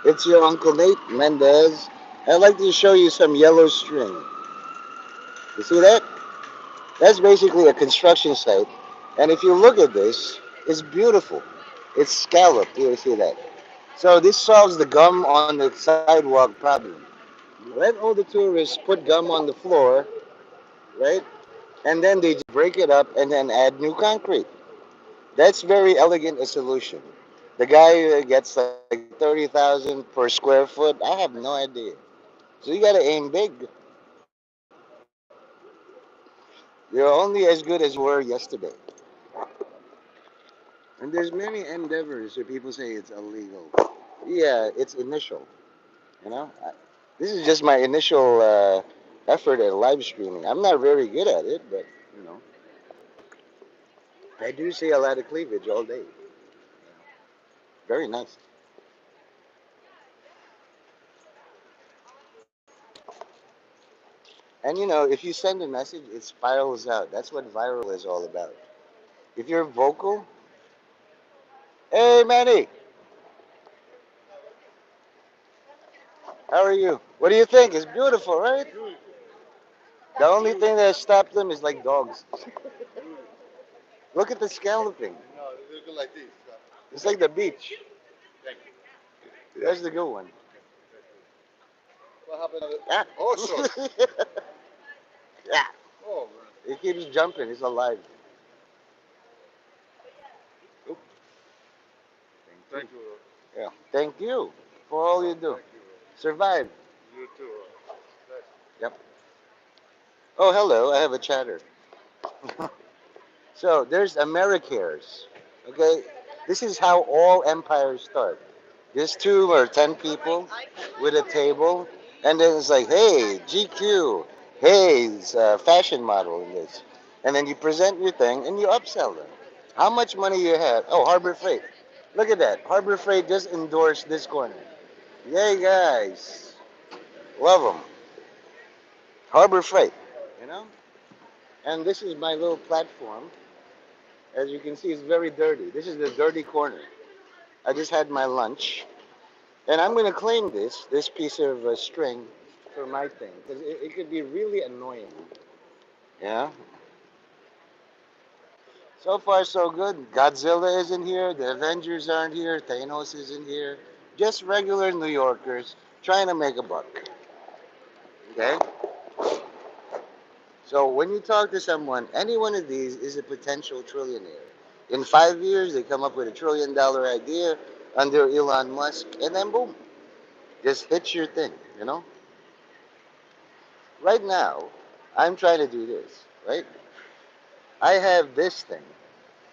It's your Uncle Nate Mendez. I'd like to show you some yellow string. You see that? That's basically a construction site. And if you look at this, it's beautiful. It's scalloped. You see that? So this solves the gum on the sidewalk problem. Let all the tourists put gum on the floor, right? And then they just break it up and then add new concrete. That's very elegant a solution. The guy gets like 30,000 per square foot. I have no idea. So you got to aim big. You're only as good as you were yesterday. And there's many endeavors where people say it's illegal. Yeah, it's initial. You know, this is just my initial effort at live streaming. I'm not very good at it, but you know, I do see a lot of cleavage all day. Very nice. And you know, if you send a message, it spirals out. That's what viral is all about. If you're vocal, hey Manny, how are you? What do you think? It's beautiful, right? The only thing that stopped them is like dogs. Look at the scalloping. It's like the beach. That's the good one. Ah. Yeah. It keeps jumping. It's alive. Oop. Thank you. Yeah. Thank you for all you do. Survive. Yep. Oh, hello. I have a chatter. So there's Americares. Okay. This is how all empires start. There's 2 or 10 people with a table, and then it's like, hey, GQ, hey, it's a fashion model in this. And then you present your thing and you upsell them. How much money you have? Oh, Harbor Freight. Look at that. Harbor Freight just endorsed this corner. Yay, guys. Love them. Harbor Freight, you know? And this is my little platform. As you can see, it's very dirty. This is the dirty corner. I just had my lunch. And I'm going to claim this piece of string for my thing. Because it could be really annoying. Yeah? So far, so good. Godzilla isn't here. The Avengers aren't here. Thanos isn't here. Just regular New Yorkers trying to make a buck. Okay? So when you talk to someone, any one of these is a potential trillionaire. In 5 years, they come up with $1 trillion idea under Elon Musk, and then boom, just hits your thing, you know? Right now, I'm trying to do this, right? I have this thing.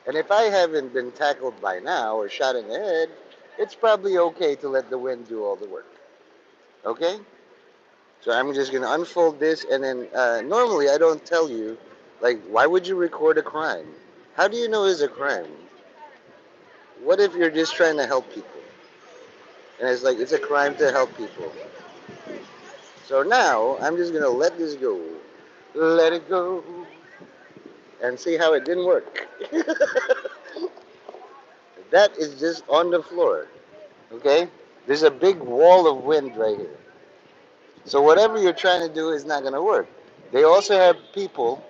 And if I haven't been tackled by now or shot in the head, it's probably okay to let the wind do all the work. Okay? So I'm just going to unfold this, and then normally I don't tell you, like, why would you record a crime? How do you know it's a crime? What if you're just trying to help people? And it's like, it's a crime to help people. So now I'm just going to let this go. Let it go. And see how it didn't work. That is just on the floor. Okay? There's a big wall of wind right here. So whatever you're trying to do is not going to work. They also have people.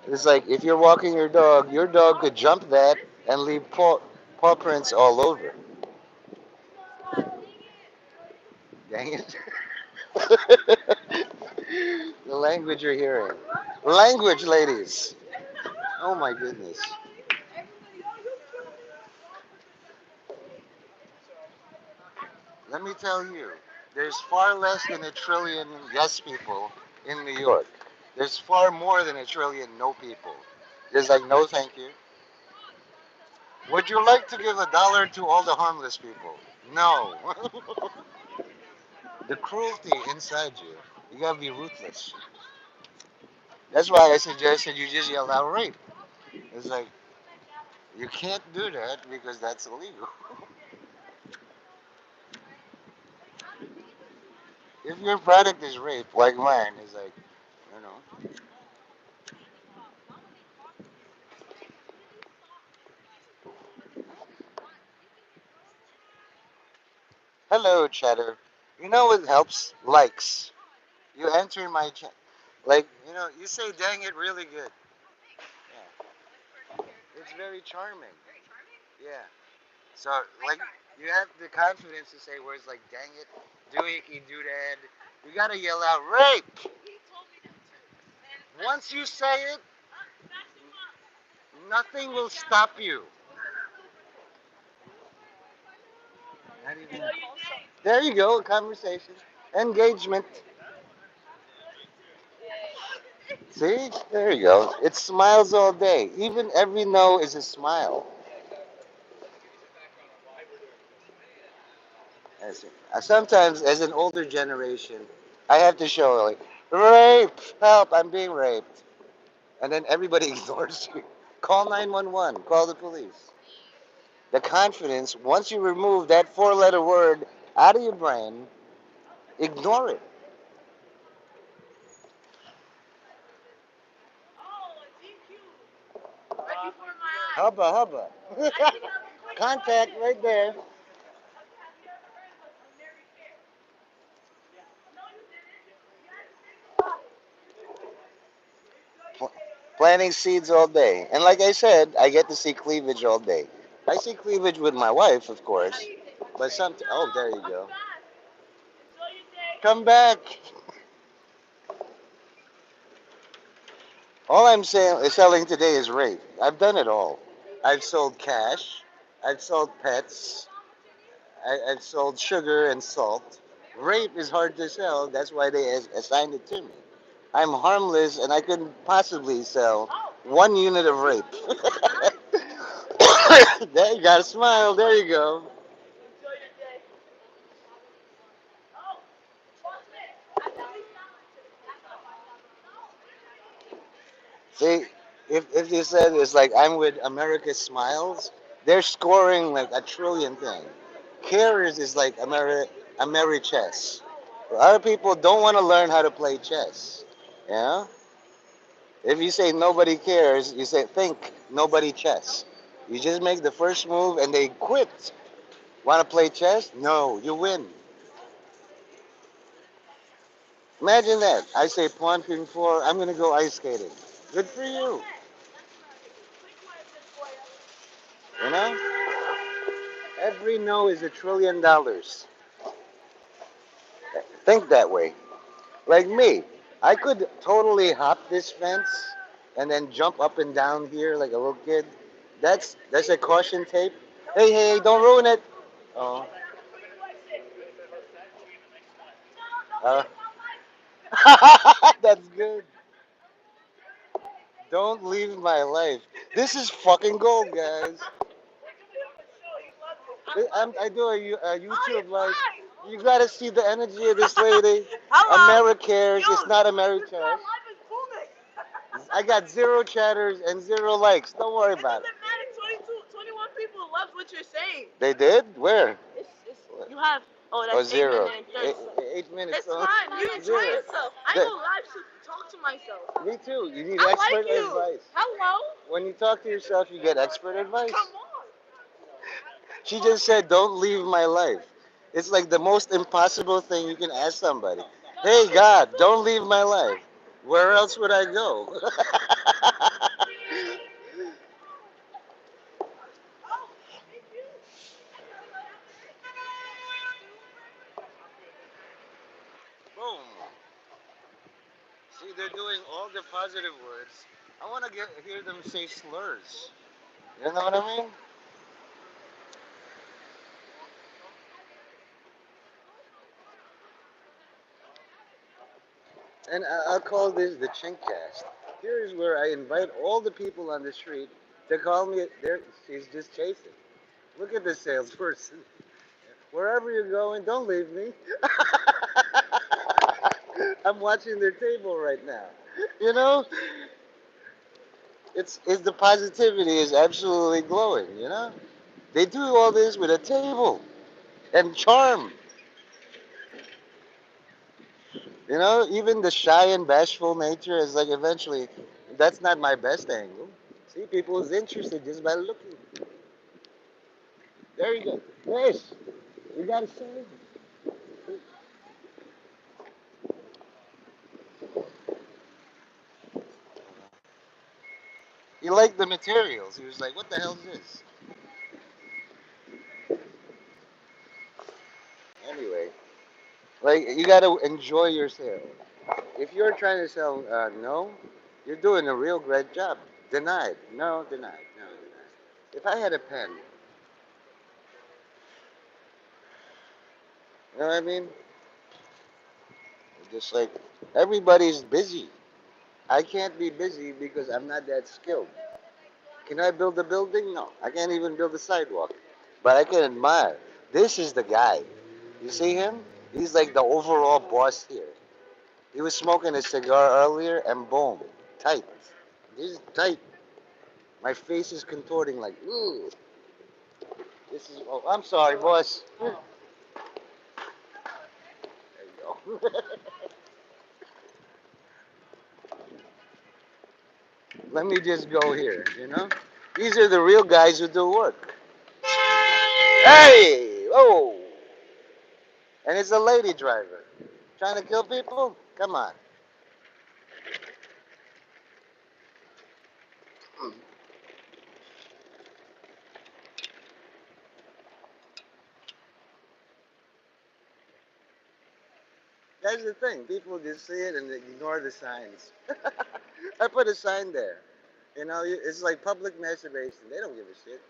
It's like if you're walking your dog could jump that and leave paw prints all over. Dang it. The language you're hearing. Language, ladies. Oh my goodness. Let me tell you, there's far less than a trillion yes people in New York. There's far more than a trillion no people. There's like no thank you. Would you like to give $1 to all the homeless people? No. The cruelty inside you, you gotta be ruthless. That's why I suggested you just yell out rape. It's like, you can't do that because that's illegal. If your product is rape, like mine, it's like, you know. Hello, chatter. You know what helps? Likes. You enter my chat. Like, you say dang it really good. Yeah. It's very charming. Yeah. So, like, you have the confidence to say words like dang it, do icky, do that. You gotta yell out rape. Once you say it, nothing will stop you. Not even. There you go, conversation. Engagement. See? There you go. It smiles all day. Even every no is a smile. Sometimes, as an older generation, I have to show, like, rape, help, I'm being raped. And then everybody ignores you. Call 911, call the police. The confidence, once you remove that four-letter word out of your brain, ignore it. Hubba, hubba. Contact right there. Pl- Planting seeds all day. And like I said, I get to see cleavage all day. I see cleavage with my wife, of course. But oh, there you go. Come back. All I'm saying selling today is rape. I've done it all. I've sold cash. I've sold pets. I've sold sugar and salt. Rape is hard to sell. That's why they assigned it to me. I'm harmless, and I couldn't possibly sell 1 unit of rape. There you got a smile. There you go. See, if you said it's like I'm with America Smiles, they're scoring like a trillion things. Carriers is like Americhess. A lot of people don't want to learn how to play chess. Yeah. If you say nobody cares, you say think nobody chess. You just make the first move and they quit. Want to play chess? No, you win. Imagine that. I say pawn king four. I'm gonna go ice skating. Good for you. You know, every no is $1 trillion. Think that way. Like me, I could totally hop this fence and then jump up and down here like a little kid. That's a caution tape. Hey, hey, don't ruin it. Oh. Uh, that's good. Don't leave my life. This is fucking gold, guys. I do a YouTube live. You gotta see the energy of this lady. America cares. It's not America. I got zero chatters and zero likes. Don't worry about it. 21 people loved what you're saying. They did? Where? You have. Oh, that's zero. 8 minutes. That's fine. You enjoy yourself. I go live to talk to myself. Me too. You need expert advice. Hello. When you talk to yourself, you get expert advice. Come on. She just said, "Don't leave my life." It's like the most impossible thing you can ask somebody. Hey God, don't leave my life. Where else would I go? Boom. See, they're doing all the positive words. I want to hear them say slurs. You know what I mean? And I'll call this the Chinkcast. Here's where I invite all the people on the street to call me. There, she's just chasing. Look at this salesperson. Wherever you're going, don't leave me. I'm watching their table right now. You know, it's the positivity is absolutely glowing. You know, they do all this with a table and charm. You know, even the shy and bashful nature is like eventually, that's not my best angle. See, people is interested just by looking. There you go. Yes, you gotta say it. He liked the materials. He was like, "What the hell is this?" Anyway, like you gotta enjoy your sale. If you're trying to sell no, you're doing a real great job. Denied. No, denied. No, denied. If I had a pen, you know what I mean? Just like everybody's busy. I can't be busy because I'm not that skilled. Can I build a building? No. I can't even build a sidewalk. But I can admire. This is the guy. You see him? He's like the overall boss here. He was smoking a cigar earlier and boom, tight. This is tight. My face is contorting like, ooh. This is, oh, I'm sorry, boss. There you go. Let me just go here, you know? These are the real guys who do work. Hey! Oh! And it's a lady driver. Trying to kill people? Come on. That's the thing. People just see it and they ignore the signs. I put a sign there. You know, it's like public masturbation. They don't give a shit.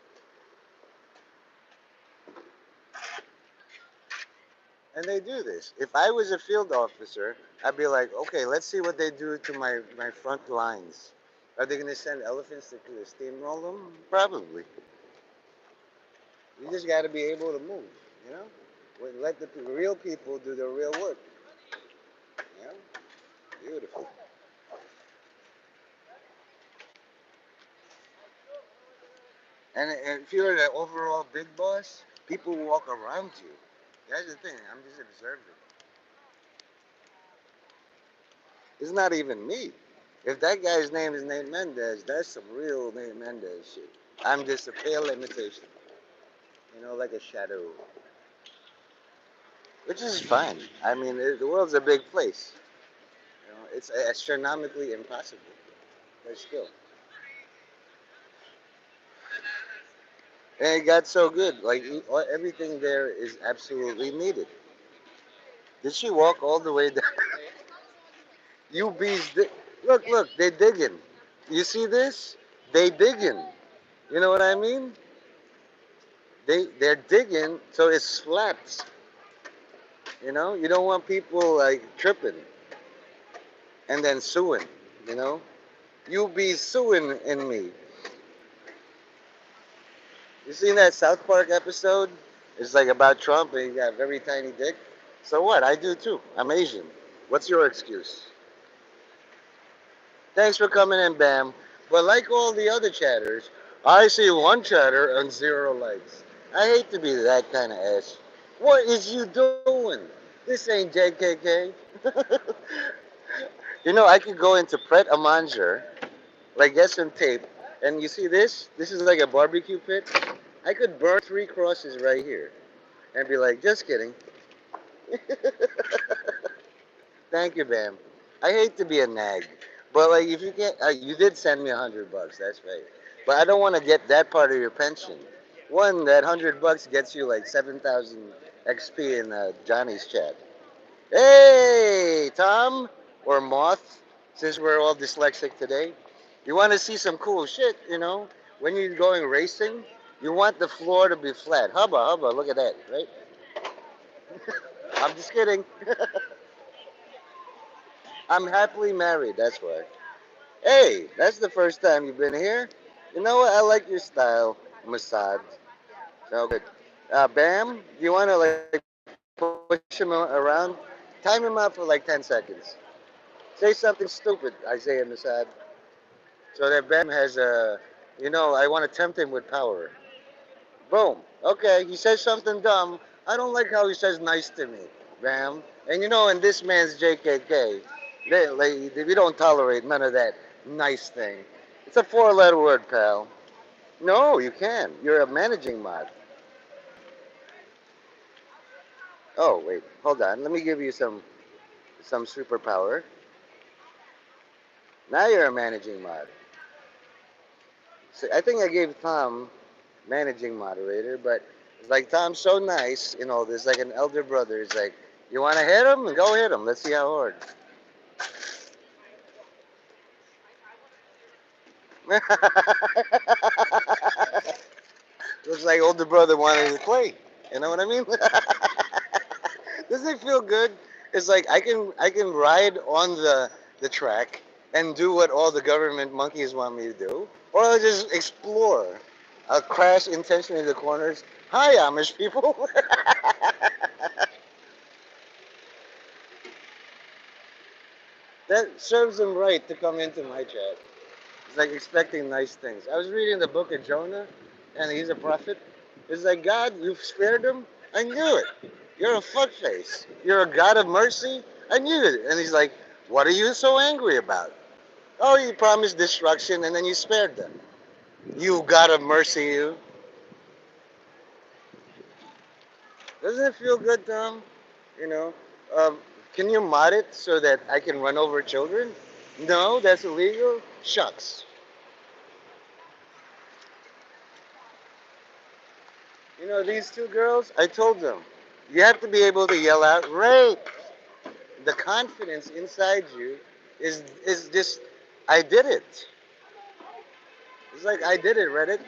And they do this. If I was a field officer, I'd be like, okay, let's see what they do to my front lines. Are they going to send elephants to steamroll them? Probably. You just got to be able to move, you know? Let the real people do their real work, you know? Beautiful. And if you're the overall big boss, people walk around you. That's the thing. I'm just observing. It's not even me. If that guy's name is Nate Mendez, that's some real Nate Mendez shit. I'm just a pale imitation, you know, like a shadow, which is fine. I mean, the world's a big place. You know, it's astronomically impossible, but still. And it got so good. Like everything there is absolutely needed. Did she walk all the way down? You bees, look, look, they digging. You see this? They digging. You know what I mean? They're digging so it slaps. You know, you don't want people like tripping and then suing. You know, you be suing in me. You seen that South Park episode? It's like about Trump and he got a very tiny dick. So what? I do too. I'm Asian. What's your excuse? Thanks for coming in, Bam. But like all the other chatters, I see one chatter and zero likes. I hate to be that kind of ass. What is you doing? This ain't JKK. You know, I could go into Pret a Manger, like get some tape, and you see this? This is like a barbecue pit. I could burn three crosses right here and be like, just kidding. Thank you, Bam. I hate to be a nag, but like if you can't, you did send me $100. That's right. But I don't want to get that part of your pension. One, that $100 gets you like 7,000 XP in Johnny's chat. Hey, Tom or Moth, since we're all dyslexic today, you want to see some cool shit, you know? When you're going racing, you want the floor to be flat. Hubba, hubba, look at that, right? I'm just kidding. I'm happily married, that's why. Hey, that's the first time you've been here. You know what? I like your style, Masad. So good. Bam, you want to like push him around? Time him out for like 10 seconds. Say something stupid, Isaiah Masad, so that Bam has I want to tempt him with power. Boom. Okay, he says something dumb. I don't like how he says nice to me, Bam. And you know, in this man's JKK, we don't tolerate none of that nice thing. It's a four-letter word, pal. No, you can. You're a managing mod. Oh, wait. Hold on. Let me give you some superpower. Now you're a managing mod. So I think I gave Tom managing moderator, but it's like Tom's so nice in all this, like an elder brother. He's like, you want to hit him? Go hit him. Let's see how hard. Looks like older brother wanted to play. You know what I mean? Doesn't it feel good? It's like I can ride on the track and do what all the government monkeys want me to do, or I'll just explore. I'll crash intentionally in the corners. Hi, Amish people. That serves them right to come into my chat. It's like expecting nice things. I was reading the book of Jonah, and he's a prophet. It's like, God, you've spared him? I knew it. You're a fuckface. You're a God of mercy? I knew it. And he's like, what are you so angry about? Oh, you promised destruction and then you spared them. You God of mercy, you. Doesn't it feel good, Tom? You know, um, can you mod it so that I can run over children? No, that's illegal? Shucks. You know, these two girls, I told them, you have to be able to yell out, rape. The confidence inside you is just, I did it. It's like, I did it, Reddit.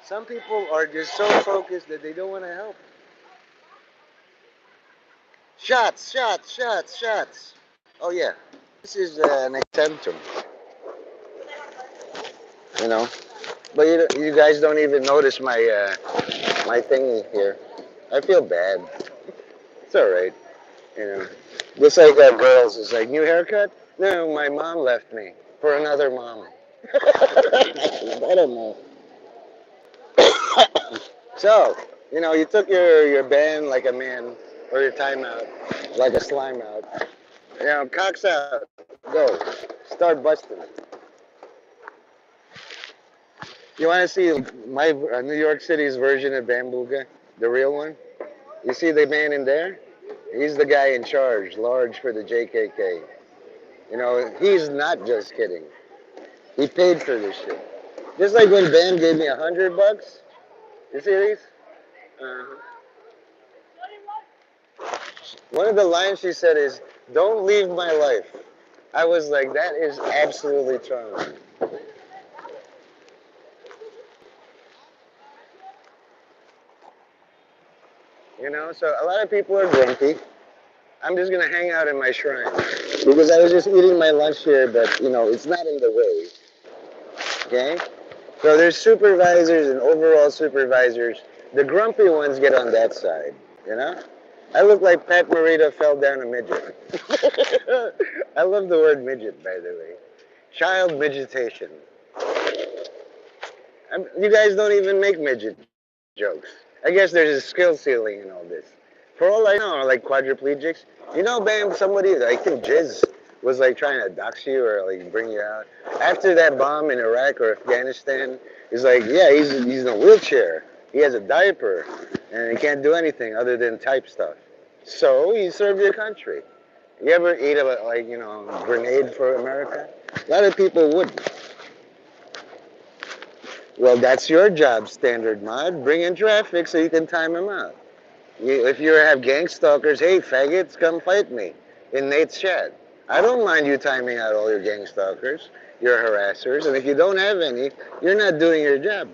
Some people are just so focused that they don't want to help. Shots, shots, shots, shots. Oh, yeah. This is an exemptum, you know. But you guys don't even notice my thingy here. I feel bad. It's all right, you know. Just like girls, it's like, new haircut? No, my mom left me for another mom. I don't know. So, you know, you took your ban like a man, or your timeout like a slime out. You know, cocks out. Go. Start busting. You want to see my New York City's version of Bambuga? The real one? You see the man in there? He's the guy in charge, large for the JKK. You know, he's not just kidding. He paid for this shit. Just like when Bam gave me $100. You see these? Uh-huh. One of the lines she said is, "Don't leave my life." I was like, that is absolutely charming. You know, so a lot of people are grumpy. I'm just gonna hang out in my shrine because I was just eating my lunch here, but you know, it's not in the way. Okay? So there's supervisors and overall supervisors. The grumpy ones get on that side. You know? I look like Pat Morita fell down a midget. I love the word midget, by the way. Child midgetation. You guys don't even make midget jokes. I guess there's a skill ceiling in all this. For all I know, like quadriplegics, you know, bam, somebody, I think Jizz was like trying to dox you or like bring you out. After that bomb in Iraq or Afghanistan, he's like, yeah, he's in a wheelchair. He has a diaper and he can't do anything other than type stuff. So he served your country. You ever eat a like, you know, grenade for America? A lot of people wouldn't. Well, that's your job, standard mod. Bring in traffic so you can time them out. If you have gang stalkers, hey, faggots, come fight me in Nate's chat. I don't mind you timing out all your gang stalkers, your harassers, and if you don't have any, you're not doing your job.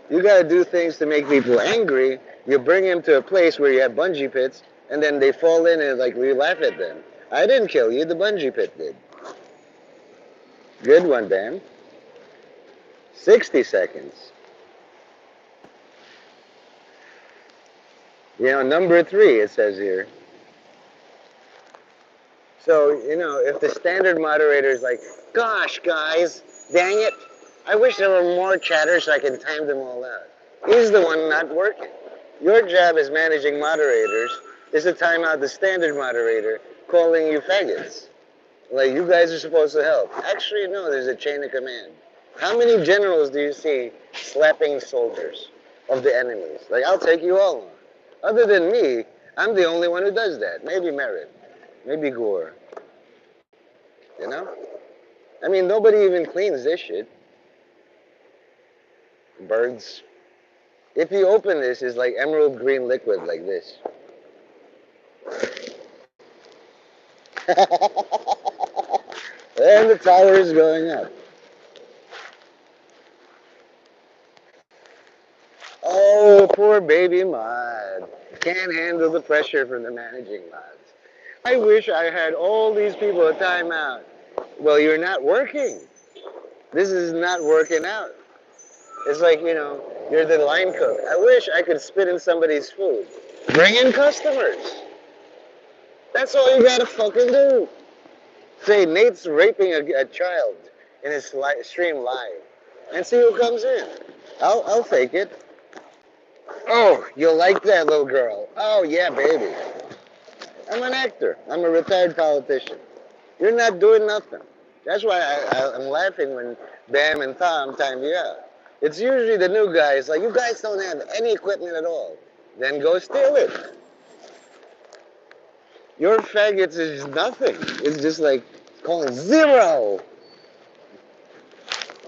You got to do things to make people angry. You bring them to a place where you have bungee pits, and then they fall in and like we laugh at them. I didn't kill you, the bungee pit did. Good one, Dan. 60 seconds. You know, number 3, it says here. So, you know, if the standard moderator is like, gosh, guys, dang it, I wish there were more chatters so I can time them all out. He's the one not working. Your job as managing moderators is to time out the standard moderator calling you faggots. Like, you guys are supposed to help. Actually, no, there's a chain of command. How many generals do you see slapping soldiers of the enemies? Like, I'll take you all on. Other than me, I'm the only one who does that. Maybe Merritt. Maybe Gore. You know? I mean, nobody even cleans this shit. Birds. If you open this, it's like emerald green liquid like this. And the tower is going up. Oh, poor baby mod. Can't handle the pressure from the managing mods. I wish I had all these people a timeout. Well, you're not working. This is not working out. It's like, you're the line cook. I wish I could spit in somebody's food. Bring in customers. That's all you gotta fucking do. Say Nate's raping a child in his stream live, and see who comes in. I'll fake it. Oh, you like that little girl? Oh yeah, baby. I'm an actor. I'm a retired politician. You're not doing nothing. That's why I'm laughing when Bam and Tom time you out. It's usually the new guys like, you guys don't have any equipment at all. Then go steal it. Your faggots is nothing. It's just like calling zero.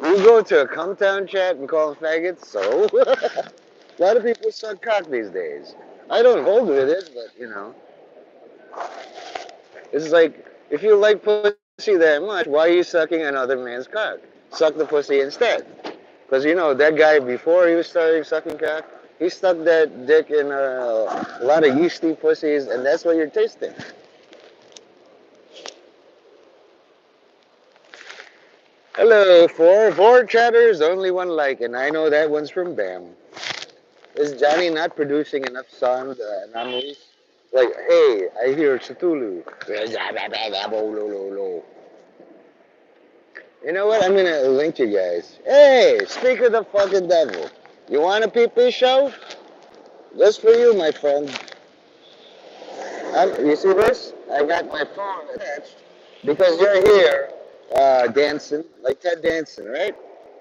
You go to a come town chat and call them faggots, so a lot of people suck cock these days. I don't hold with it, but it's like if you like pussy that much, why are you sucking another man's cock? Suck the pussy instead. Because that guy before he was starting sucking cock, he stuck that dick in a lot of yeasty pussies, and that's what you're tasting. Hello, four chatters, only one like, and I know that one's from Bam. Is Johnny not producing enough sound anomalies? Like, hey, I hear Cthulhu. You know what? I'm gonna link you guys. Hey, speak of the fucking devil. You want a pee-pee show? Just for you, my friend. You see this? I got my phone attached because you're here dancing, like Ted Danson, right?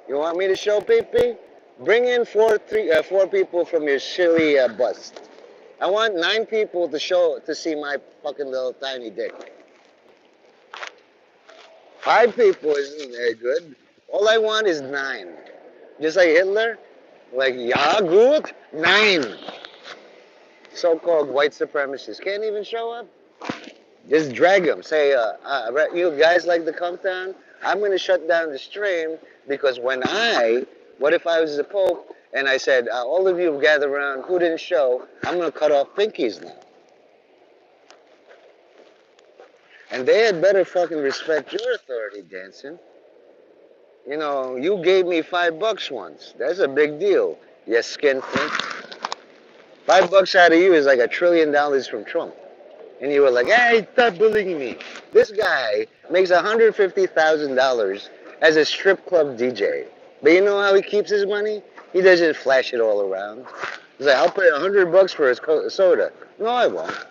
You want me to show pee-pee? Bring in four people from your silly bust. I want 9 people to see my fucking little tiny dick. 5 people isn't very good. All I want is 9. Just like Hitler, like ja gut, 9. So-called white supremacists can't even show up. Just drag them. Say, you guys like to come down? I'm going to shut down the stream because what if I was the Pope and I said, all of you gather around, who didn't show? I'm going to cut off pinkies now. And they had better fucking respect your authority, Danson. You gave me $5 once. That's a big deal. You skinflint. $5 out of you is like $1 trillion from Trump. And you were like, hey, stop bullying me. This guy makes $150,000 as a strip club DJ. But you know how he keeps his money? He doesn't flash it all around. He's like, I'll pay $100 for a soda. No, I won't.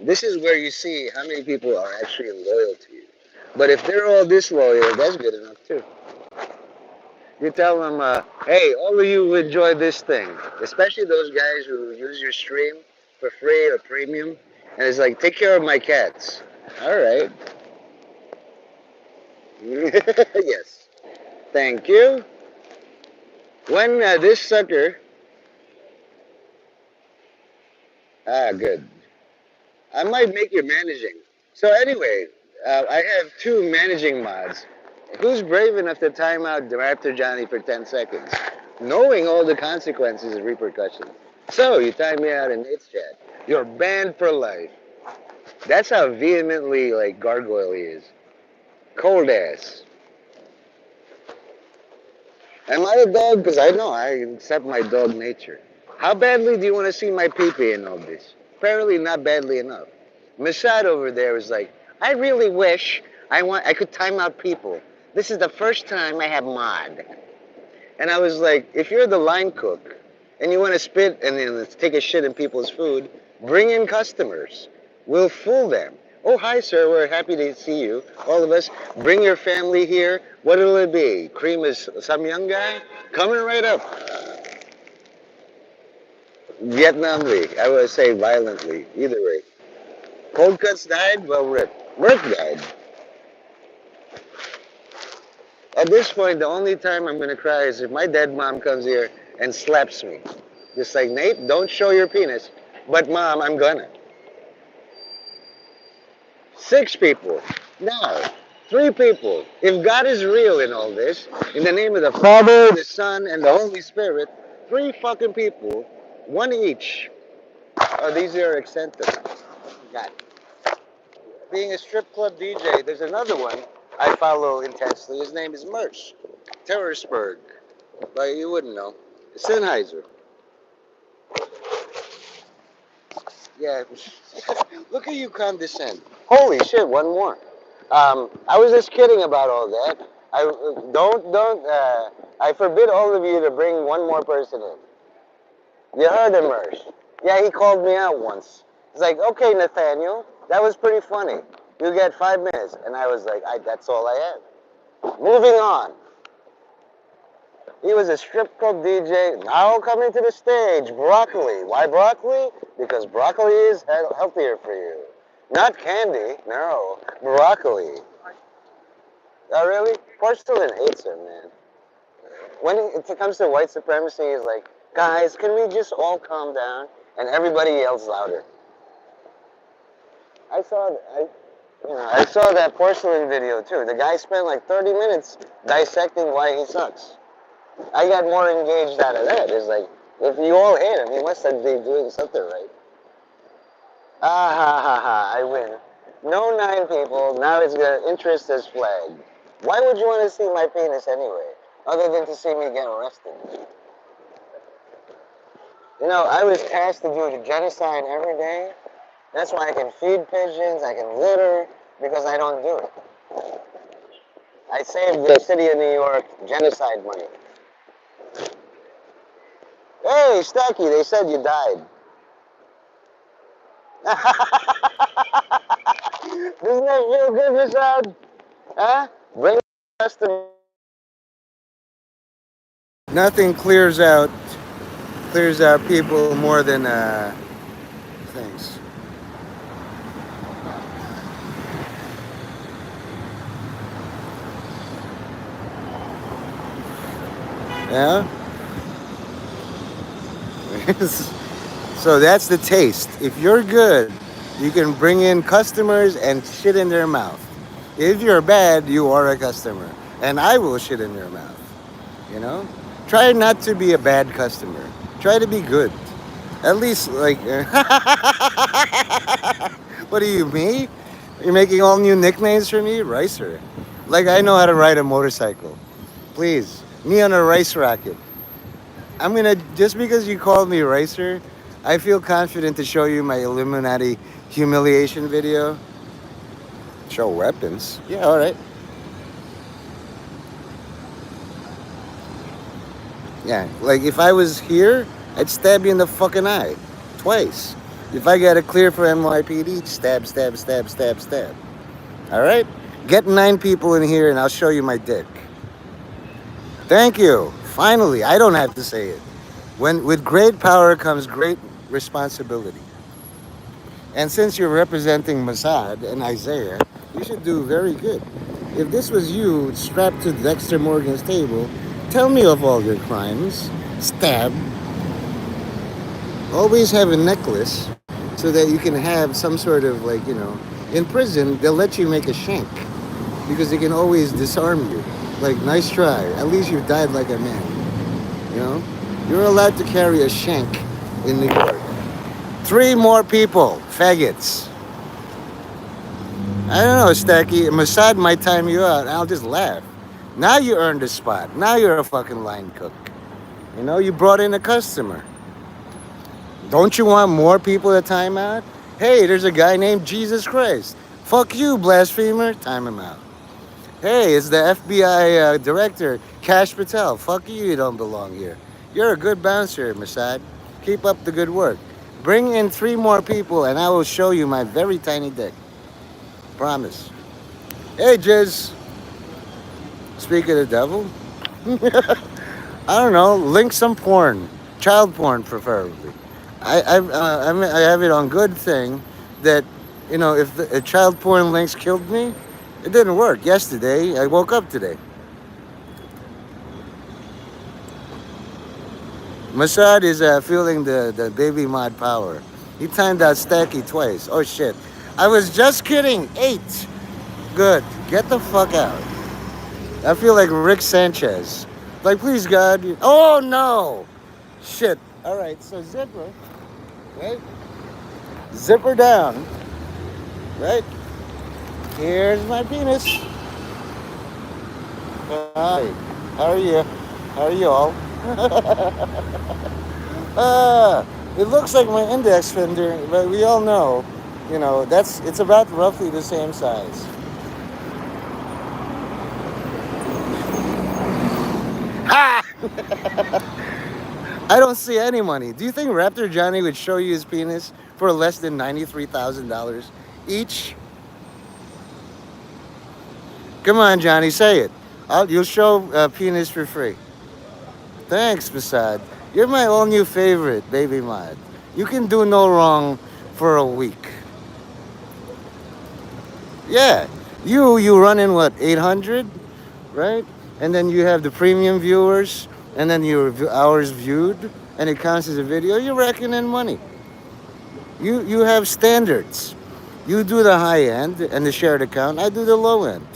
This is where you see how many people are actually loyal to you. But if they're all disloyal, that's good enough too. You tell them, hey, all of you enjoy this thing, especially those guys who use your stream for free or premium. And it's like, take care of my cats. All right. Yes. Thank you. When this sucker, good. I might make you managing. So anyway, I have 2 managing mods. Who's brave enough to time out Raptor Johnny for 10 seconds, knowing all the consequences and repercussions? So you time me out in Nate's chat. You're banned for life. That's how vehemently like gargoyle he is. Cold ass. Am I a dog? Because I know I accept my dog nature. How badly do you want to see my pee-pee in all this? Apparently not badly enough. Mashad over there was like, I really wish I could time out people. This is the first time I have mod. And I was like, if you're the line cook and you want to spit and then take a shit in people's food, bring in customers. We'll fool them. Oh, hi, sir. We're happy to see you. All of us. Bring your family here. What'll it be? Cream is some young guy? Coming right up. Vietnamly. I would say violently. Either way. Cold cuts died? Well, Rick. Rick died. At this point, the only time I'm gonna cry is if my dead mom comes here and slaps me. Just like, Nate, don't show your penis. But mom, I'm gonna. 6 people. Now, 3 people. If God is real in all this, in the name of the Father, the Son, and the Holy Spirit, 3 fucking people, one each. Oh, these are eccentric. God. Being a strip club DJ, there's another one I follow intensely. His name is Mersh. Terrorsburg. But you wouldn't know. Sennheiser. Yeah. Look at you condescend. Holy shit, one more. I was just kidding about all that. I don't. I forbid all of you to bring one more person in. You heard him, Mersh. Yeah, he called me out once. He's like, "Okay, Nathaniel, that was pretty funny. You get 5 minutes," and I was like, "That's all I had." Moving on. He was a strip club DJ. Now coming to the stage, broccoli. Why broccoli? Because broccoli is healthier for you. Not candy, no. Broccoli. Oh, really? Porcelain hates him, man. When it comes to white supremacy, he's like, guys, can we just all calm down? And everybody yells louder. I saw, I saw that porcelain video too. The guy spent like 30 minutes dissecting why he sucks. I got more engaged out of that. It's like, if you all hate him, he must have been doing something right. Ah ha ha ha, I win. No 9 people, now it's got interest as flagged. Why would you want to see my penis anyway? Other than to see me get arrested. You know, I was tasked to do the genocide every day. That's why I can feed pigeons, I can litter, because I don't do it. I saved the city of New York genocide money. Hey, Stacky, they said you died. Doesn't that feel good, Rashad? Huh? Bring the customer. Nothing clears out people more than things. Yeah. So that's the taste. If you're good, you can bring in customers and shit in their mouth. If you're bad, you are a customer, and I will shit in your mouth. You know, try not to be a bad customer. Try to be good. At least, like, what are you, me? You're making all new nicknames for me, Ricer. Like I know how to ride a motorcycle. Please, me on a rice rocket. I'm gonna just because you called me Ricer, I feel confident to show you my Illuminati humiliation video. Show weapons. Yeah, all right. Yeah, like if I was here, I'd stab you in the fucking eye. Twice. If I got a clear for NYPD, stab, stab, stab, stab, stab. All right? Get 9 people in here and I'll show you my dick. Thank you. Finally, I don't have to say it. When with great power comes great responsibility. And since you're representing Mossad and Isaiah, you should do very good. If this was you strapped to Dexter Morgan's table, tell me of all your crimes. Stab. Always have a necklace so that you can have some sort of like, in prison, they'll let you make a shank because they can always disarm you. Like, nice try. At least you died like a man. You know? You're allowed to carry a shank in New York. 3 more people, faggots. I don't know, Stacky. Mossad might time you out. I'll just laugh. Now you earned a spot. Now you're a fucking line cook. You know, you brought in a customer. Don't you want more people to time out? Hey, there's a guy named Jesus Christ. Fuck you, blasphemer. Time him out. Hey, it's the FBI director, Kash Patel. Fuck you, you don't belong here. You're a good bouncer, Mossad. Keep up the good work. Bring in 3 more people and I will show you my very tiny dick. Promise. Hey, Jizz. Speak of the devil. I don't know. Link some porn. Child porn, preferably. I have it on good thing that, if the child porn links killed me, it didn't work yesterday. I woke up today. Masad is feeling the baby mod power. He timed out Stacky twice. Oh shit. I was just kidding. 8. Good. Get the fuck out. I feel like Rick Sanchez. Like, please, God. Oh no. Shit. All right. So zipper, right? Zipper down, right? Here's my penis. Hi. How are you? How are you all? It looks like my index finger, but we all know, that's it's about roughly the same size. Ha! I don't see any money. Do you think Raptor Johnny would show you his penis for less than $93,000 each? Come on, Johnny, say it. You'll show penis for free. Thanks, Masad. You're my all new favorite, baby mod. You can do no wrong for a week. Yeah, you run in what 800, right? And then you have the premium viewers, and then your hours viewed, and it counts as a video. You're racking in money. You have standards. You do the high end and the shared account. I do the low end.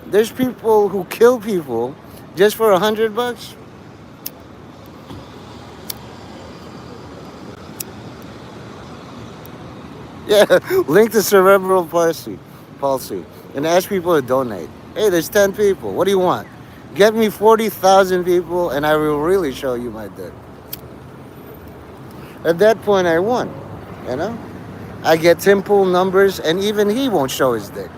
There's people who kill people just for $100. Yeah, link to cerebral palsy, and ask people to donate. Hey, there's 10 people. What do you want? Get me 40,000 people, and I will really show you my dick. At that point, I won. You know, I get Tim Pool numbers, and even he won't show his dick.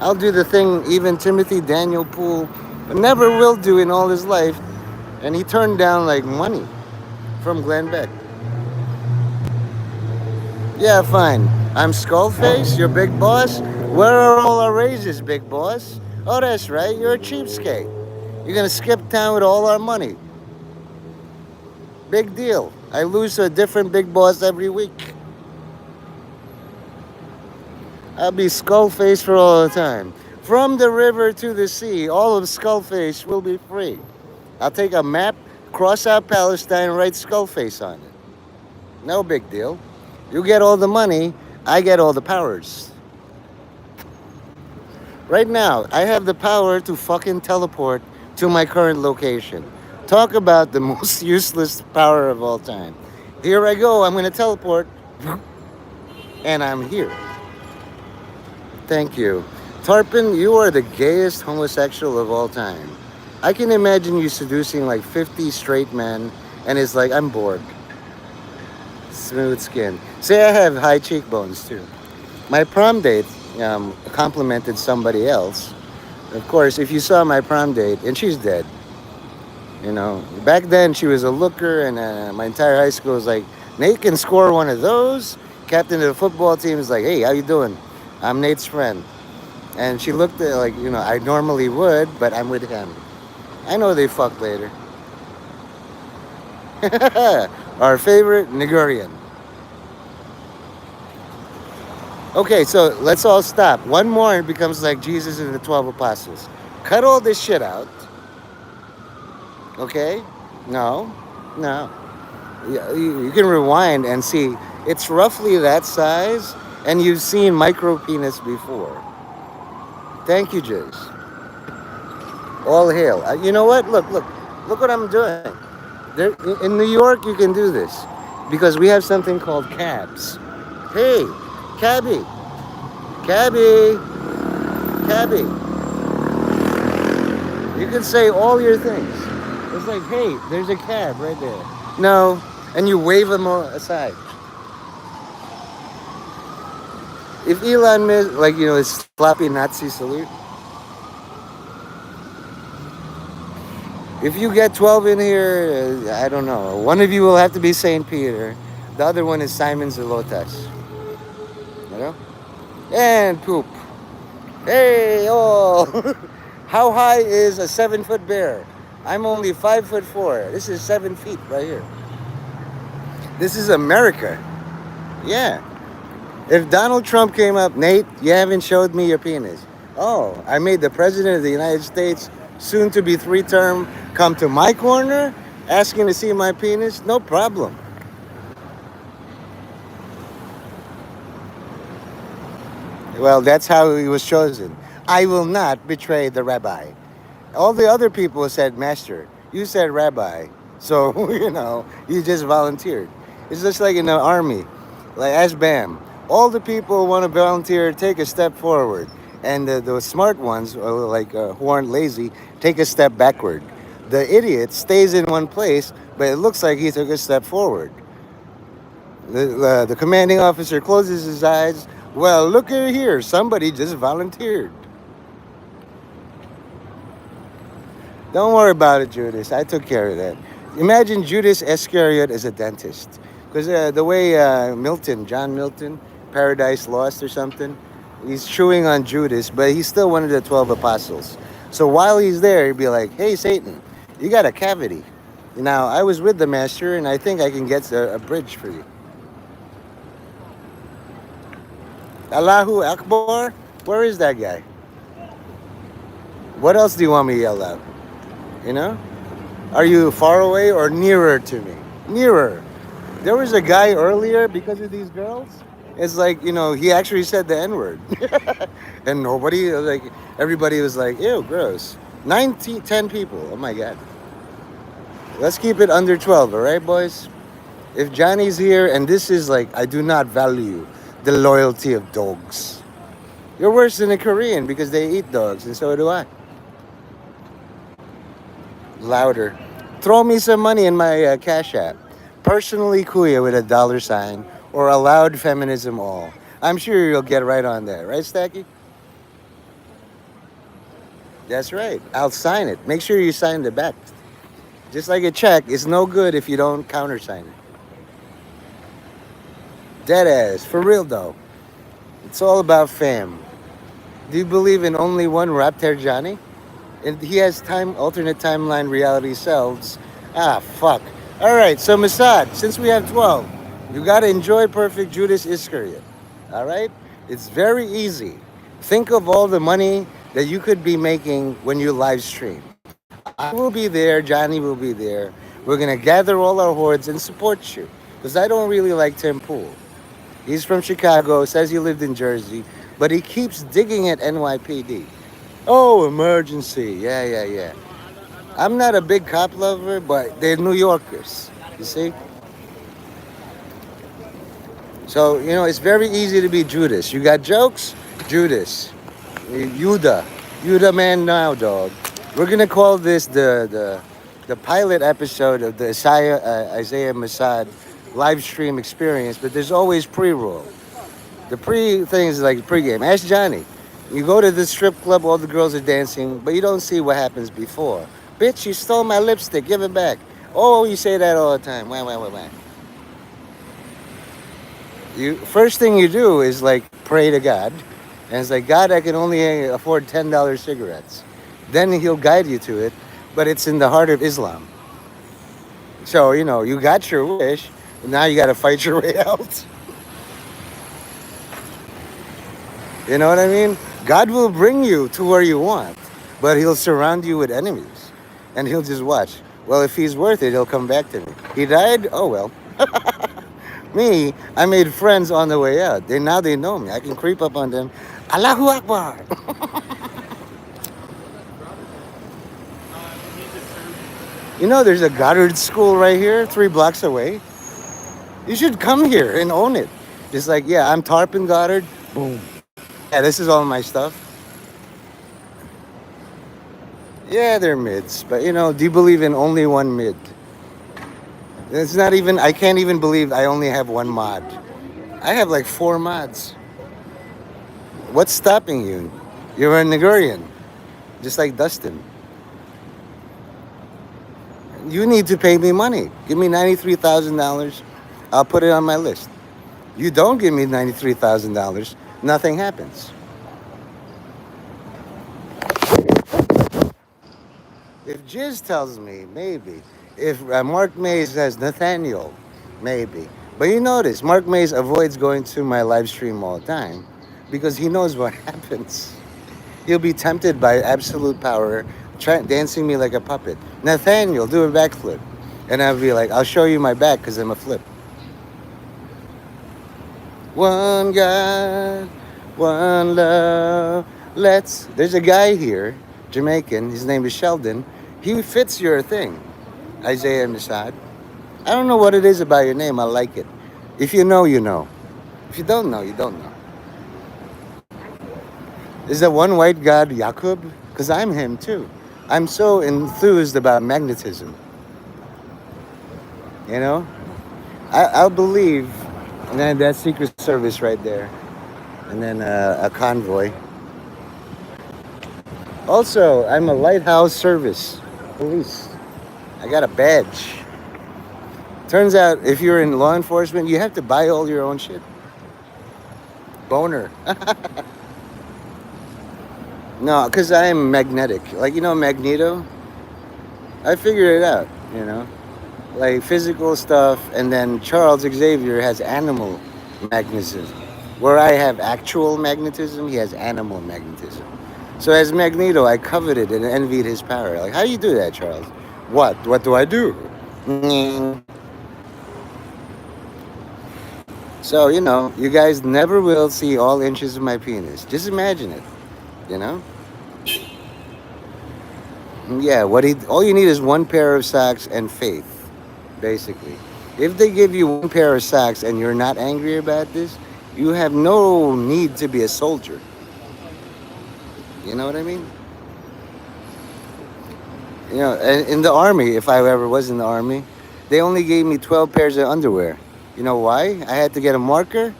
I'll do the thing even Timothy Daniel Pool never will do in all his life, and he turned down like money from Glenn Beck. Yeah, fine. I'm Skullface, your big boss. Where are all our raises, big boss? Oh, that's right, you're a cheapskate. You're gonna skip town with all our money. Big deal. I lose to a different big boss every week. I'll be Skullface for all the time. From the river to the sea, all of Skullface will be free. I'll take a map, cross out Palestine, write Skullface on it. No big deal. You get all the money, I get all the powers. Right now, I have the power to fucking teleport to my current location. Talk about the most useless power of all time. Here I go, I'm gonna teleport, and I'm here. Thank you. Tarpon, you are the gayest homosexual of all time. I can imagine you seducing like 50 straight men, and it's like, I'm bored. Smooth skin. Say I have high cheekbones too. My prom date complimented somebody else. Of course, if you saw my prom date, and she's dead. Back then she was a looker, and my entire high school was like, Nate can score one of those. Captain of the football team is like, hey, how you doing? I'm Nate's friend. And she looked at like, I normally would, but I'm with him. I know they fucked later. Our favorite Nigerian. Okay, so let's all stop. One more and it becomes like Jesus and the 12 apostles. Cut all this shit out. Okay? No. No. You can rewind and see. It's roughly that size, and you've seen micro penis before. Thank you, Jizz. All hail. You know what? Look what I'm doing. There, in New York, you can do this because we have something called cabs. Hey, cabbie, cabbie, cabbie. You can say all your things. It's like, hey, there's a cab right there. No, and you wave them aside. If Elon Musk, his sloppy Nazi salute. If you get 12 in here, I don't know. One of you will have to be St. Peter. The other one is Simon Zelotes. You know? And poop. Hey, oh. How high is a 7-foot bear? I'm only 5'4". This is 7 feet right here. This is America. Yeah. If Donald Trump came up, Nate, you haven't showed me your penis. Oh, I made the president of the United States, soon to be 3-term, come to my corner Asking to see my penis? No problem. Well, that's how he was chosen. I will not betray the rabbi. All the other people said master. You said rabbi. So, you just volunteered. It's just like in the army, like as BAM. All the people want to volunteer, take a step forward. And the smart ones, who aren't lazy, take a step backward. The idiot stays in one place, but it looks like he took a step forward. The commanding officer closes his eyes. Well, look at here. Somebody just volunteered. Don't worry about it, Judas. I took care of that. Imagine Judas Iscariot as a dentist. Because the way John Milton, Paradise Lost or something, he's chewing on Judas, but he's still one of the 12 apostles. So while he's there, he'd be like, hey, Satan, you got a cavity. Now, I was with the master, and I think I can get a bridge for you. Allahu Akbar? Where is that guy? What else do you want me to yell out? You know? Are you far away or nearer to me? Nearer. There was a guy earlier because of these girls. It's like, he actually said the N word. And everybody was like, ew, gross. 10 people. Oh my God. Let's keep it under 12, all right, boys? If Johnny's here and this is like, I do not value the loyalty of dogs. You're worse than a Korean because they eat dogs, and so do I. Louder. Throw me some money in my Cash App. Personally Kuya with a $sign or allowed feminism all. I'm sure you'll get right on that. Right, Stacky? That's right. I'll sign it. Make sure you sign the back. Just like a check, it's no good if you don't countersign it. Deadass. For real, though. It's all about fam. Do you believe in only one Raptor Johnny? And he has alternate timeline reality selves. Ah, fuck. All right, so Masad, since we have 12, you got to enjoy perfect Judas Iscariot. All right? It's very easy. Think of all the money that you could be making when you live stream. I will be there. Johnny will be there. We're going to gather all our hordes and support you. Because I don't really like Tim Pool. He's from Chicago, says he lived in Jersey, but he keeps digging at NYPD. Oh, emergency. Yeah. I'm not a big cop lover, but they're New Yorkers, you see? So, it's very easy to be Judas. You got jokes? Judas. Yuda man now, dog. We're going to call this the pilot episode of the Isaiah Masad live stream experience, but there's always pre-roll. The pre-thing is like pre-game. Ask Johnny. You go to the strip club, all the girls are dancing, but you don't see what happens before. Bitch, you stole my lipstick. Give it back. Oh, you say that all the time. Wah. First thing you do is like pray to God. And it's like, God, I can only afford $10 cigarettes. Then he'll guide you to it, but it's in the heart of Islam. So, you got your wish. Now you got to fight your way out. You know what I mean? God will bring you to where you want, but he'll surround you with enemies. And he'll just watch. Well, if he's worth it, he'll come back to me. He died? Oh, well. Me, I made friends on the way out. Now they know me. I can creep up on them. Allahu Akbar. There's a Goddard school right here, 3 blocks away. You should come here and own it. Just like, yeah, I'm Tarpon Goddard. Boom. Yeah, this is all my stuff. Yeah, they're mids. But, do you believe in only one mid? It's not even, I can't even believe I only have one mod. I have like 4 mods. What's stopping you? You're a Nigerian, just like Dustin. You need to pay me money. Give me $93,000. I'll put it on my list. You don't give me $93,000, nothing happens. If Jizz tells me, maybe. If Mark Mays says Nathaniel, maybe. But you notice, Mark Mays avoids going to my live stream all the time because he knows what happens. He'll be tempted by absolute power, dancing me like a puppet. Nathaniel, do a backflip. And I'd be like, I'll show you my back because I'm a flip. One God, one love. Let's. There's a guy here, Jamaican. His name is Sheldon. He fits your thing, Isaiah Misad. I don't know what it is about your name. I like it. If you know, you know. If you don't know, you don't know. Is that one white God Yakub? Because I'm him too. I'm so enthused about magnetism. You know, I'll believe. And then that Secret Service right there, and then a convoy. Also, I'm a lighthouse service police. I got a badge. Turns out, if you're in law enforcement, you have to buy all your own shit. Boner. No, because I'm magnetic. Like, you know, Magneto? I figured it out, you know? Like physical stuff, and then Charles Xavier has animal magnetism. Where I have actual magnetism, he has animal magnetism. So as Magneto, I coveted and envied his power. Like, how do you do that, Charles? What? What do I do? So, you know, you guys never will see all inches of my penis. Just imagine it, you know? Yeah, all you need is one pair of socks and faith, basically. If they give you one pair of socks and you're not angry about this, you have no need to be a soldier. You know what I mean? You know, in the army, if I ever was in the army, they only gave me 12 pairs of underwear. You know why? I had to get a marker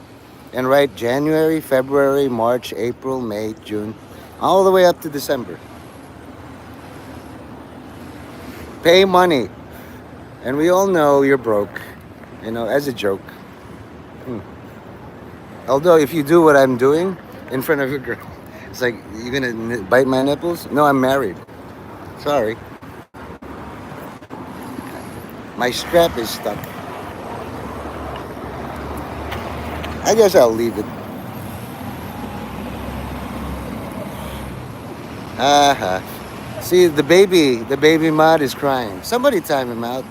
and write January, February, March, April, May, June, all the way up to December. Pay money. And we all know you're broke, you know, as a joke. Hmm. Although, if you do what I'm doing in front of your girl, it's like, you're gonna bite my nipples? No, I'm married. Sorry. My strap is stuck. I guess I'll leave it. Haha. See, the baby mod is crying. Somebody time him out.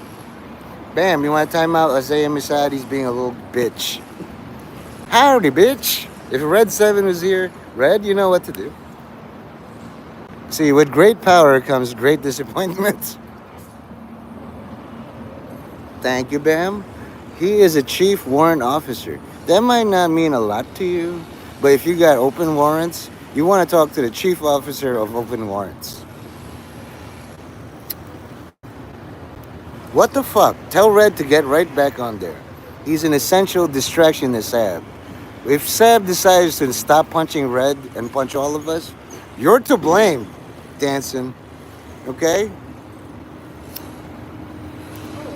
Bam, you want to time out Isaiah Misad? He's being a little bitch. Howdy, bitch. If Red 7 was here, Red, you know what to do. See, with great power comes great disappointment. Thank you, Bam. He is a chief warrant officer. That might not mean a lot to you, but if you got open warrants, you want to talk to the chief officer of open warrants. What the fuck? Tell Red to get right back on there. He's an essential distraction to Sab. If Sab decides to stop punching Red and punch all of us, you're to blame, Danson. Okay?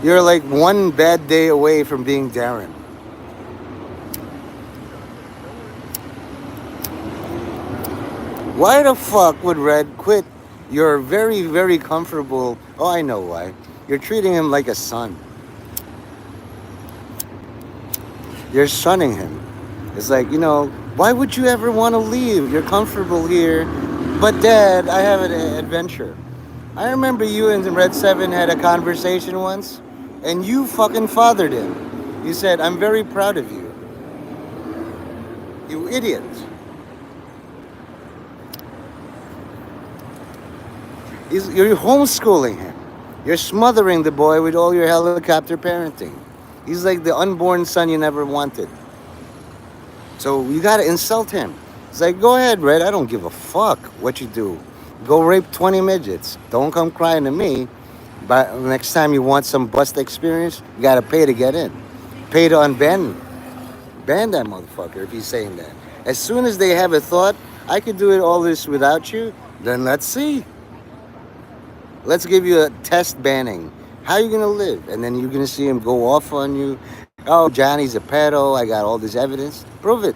You're like one bad day away from being Darren. Why the fuck would Red quit? You're very, very comfortable. Oh, I know why. You're treating him like a son. You're shunning him. It's like, you know, why would you ever want to leave? You're comfortable here. But Dad, I have an adventure. I remember you and Red 7 had a conversation once, and you fucking fathered him. You said, I'm very proud of you. You idiot. You're homeschooling him. You're smothering the boy with all your helicopter parenting. He's like the unborn son you never wanted. So you gotta insult him. It's like, go ahead, Red. I don't give a fuck what you do. Go rape 20 midgets. Don't come crying to me. But next time you want some bust experience, you gotta pay to get in. Pay to unban. Ban that motherfucker if he's saying that. As soon as they have a thought, I could do it all this without you, then let's see. Let's give you a test banning. How are you gonna live? And then you're gonna see him go off on you. Oh, Johnny's a pedo. I got all this evidence. Prove it.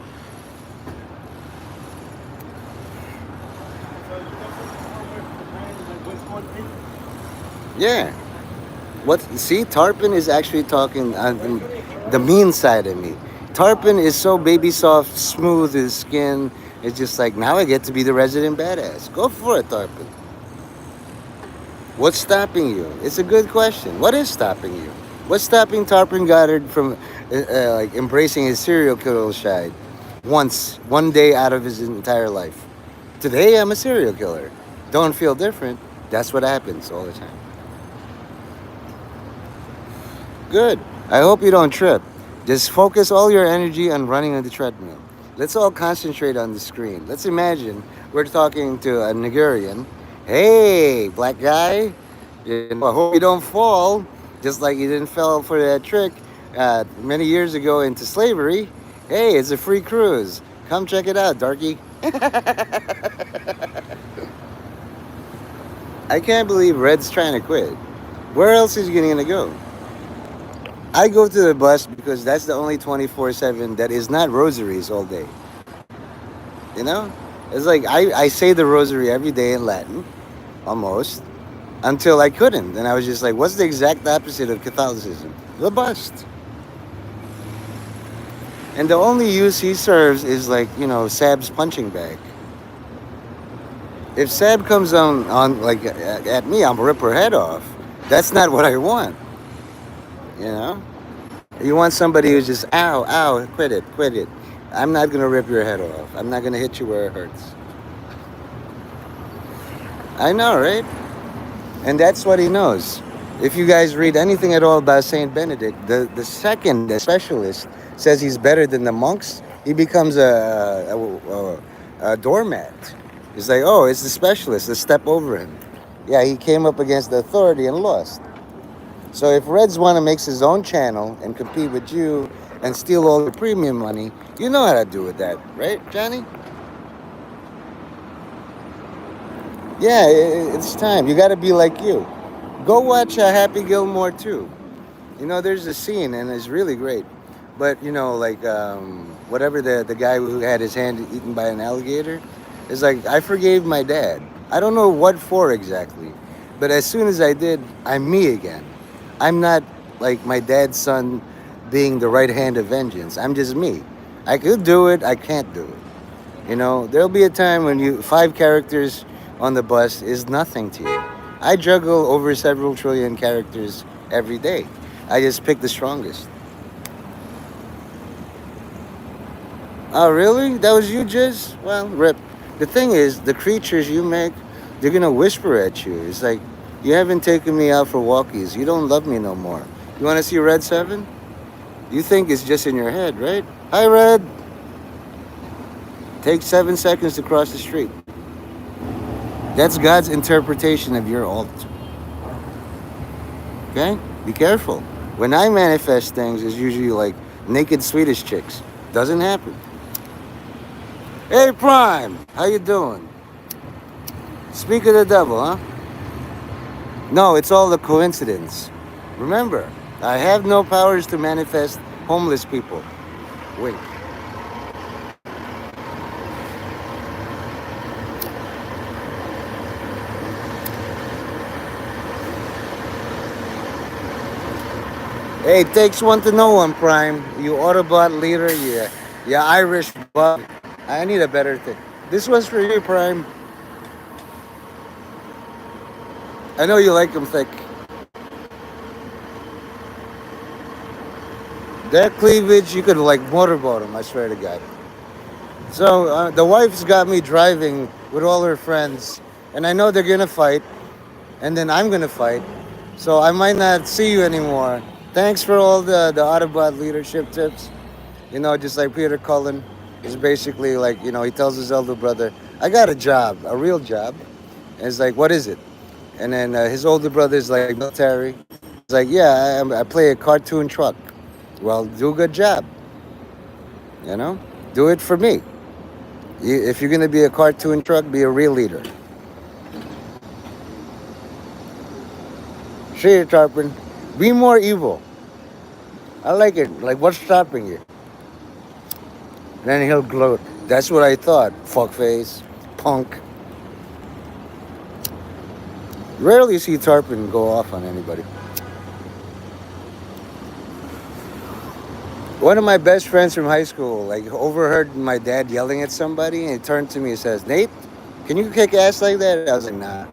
Yeah. What? See, Tarpon is actually talking on the mean side of me. Tarpon is so baby soft, smooth. His skin is just like, now I get to be the resident badass. Go for it, Tarpon. What's stopping you? It's a good question. What is stopping you? What's stopping Tarpon Goddard from like embracing his serial killer side one day out of his entire life? Today I'm a serial killer. Don't feel different. That's what happens all the time. Good. I hope you don't trip. Just focus all your energy on running on the treadmill. Let's all concentrate on the screen. Let's imagine we're talking to a Nigerian. Hey, black guy. I hope you don't fall, just like you didn't fall for that trick many years ago into slavery. Hey, it's a free cruise. Come check it out, darky. I can't believe Red's trying to quit. Where else is he going to go? I go to the bus because that's the only 24/7 that is not rosaries all day. You know? It's like I say the rosary every day in Latin, almost, until I couldn't. And I was just like, what's the exact opposite of Catholicism? The bust. And the only use he serves is like, Sab's punching bag. If Sab comes on like at me, I'll rip her head off. That's not what I want. You know? You want somebody who's just, ow, ow, quit it, quit it. I'm not going to rip your head off. I'm not going to hit you where it hurts. I know, right? And that's what he knows. If you guys read anything at all about Saint Benedict, the second specialist says he's better than the monks, he becomes a doormat. He's like, oh, it's the specialist. Let's step over him. Yeah, he came up against the authority and lost. So if Reds want to make his own channel and compete with you and steal all the premium money, you know how to do with that, right, Johnny? Yeah, it's time. You got to be like you. Go watch Happy Gilmore too. There's a scene and it's really great. But like whatever the guy who had his hand eaten by an alligator is like, I forgave my dad. I don't know what for exactly, but as soon as I did, I'm me again. I'm not like my dad's son being the right hand of vengeance. I'm just me. I could do it. I can't do it. There'll be a time when 5 characters on the bus is nothing to you. I juggle over several trillion characters every day. I just pick the strongest. Oh, really? That was you, Jizz? Well, rip. The thing is, the creatures you make, they're going to whisper at you. It's like, you haven't taken me out for walkies. You don't love me no more. You want to see Red 7? You think it's just in your head, right? Hi, Red. Take 7 seconds to cross the street. That's God's interpretation of your alt. Okay? Be careful. When I manifest things, it's usually like naked Swedish chicks. Doesn't happen. Hey, Prime. How you doing? Speak of the devil, huh? No, it's all a coincidence. Remember, I have no powers to manifest homeless people. Wink. Hey, it takes one to know one, Prime. You Autobot leader, you Irish bug. I need a better thing. This was for you, Prime. I know you like them thick. That cleavage, you could like motorboat them, I swear to God. So the wife's got me driving with all her friends, and I know they're gonna fight, and then I'm gonna fight. So I might not see you anymore. Thanks for all the Autobot leadership tips. Just like Peter Cullen is basically like, he tells his elder brother, I got a job, a real job. And it's like, what is it? And then his older brother is like, military. He's like, yeah, I play a cartoon truck. Well, do a good job. Do it for me. If you're going to be a cartoon truck, be a real leader. See you, Tarpon. Be more evil. I like it. Like, what's stopping you? Then he'll gloat. That's what I thought. Fuckface. Punk. Rarely see Tarpon go off on anybody. One of my best friends from high school, like, overheard my dad yelling at somebody, and he turned to me and says, Nate, can you kick ass like that? I was like, nah.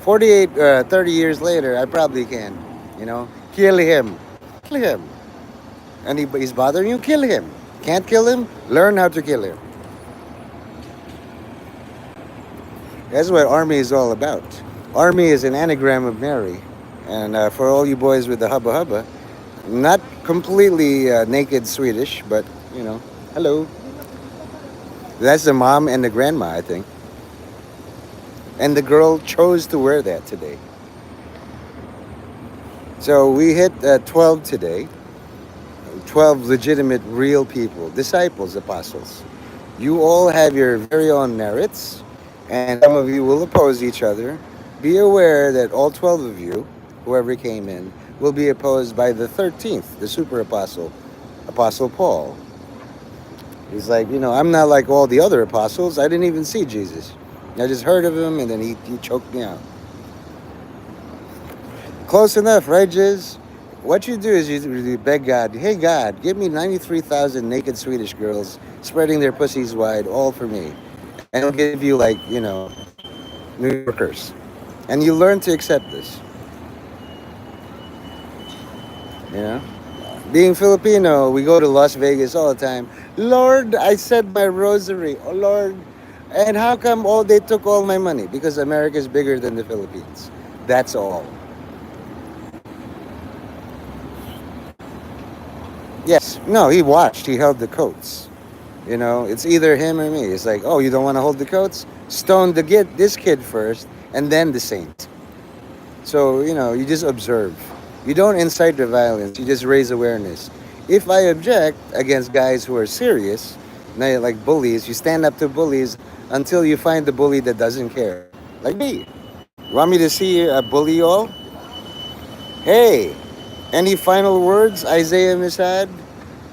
48, 30 years later, I probably can, kill him. Kill him. And he's bothering you, kill him. Can't kill him? Learn how to kill him. That's what Army is all about. Army is an anagram of Mary. And for all you boys with the hubba hubba, not completely naked Swedish, but, hello. That's the mom and the grandma, I think. And the girl chose to wear that today. So we hit 12 today. 12 legitimate, real people, disciples, apostles. You all have your very own merits, and some of you will oppose each other. Be aware that all 12 of you, whoever came in, will be opposed by the 13th, the super apostle, Apostle Paul. He's like, I'm not like all the other apostles. I didn't even see Jesus. I just heard of him, and then he choked me out. Close enough, right, Jiz? What you do is you beg God, hey God, give me 93,000 naked Swedish girls spreading their pussies wide, all for me. And he'll give you like, New Yorkers. And you learn to accept this. You know? Being Filipino, we go to Las Vegas all the time. Lord, I said my rosary. Oh, Lord. And how come they took all my money? Because America is bigger than the Philippines. That's all. Yes. No, he watched. He held the coats. It's either him or me. It's like, oh, you don't want to hold the coats? Stone this kid first, and then the saint. So, you just observe. You don't incite the violence. You just raise awareness. If I object against guys who are serious, like bullies, you stand up to bullies until you find the bully that doesn't care. Like me. You want me to see a bully you all? Hey, any final words, Isaiah Misad?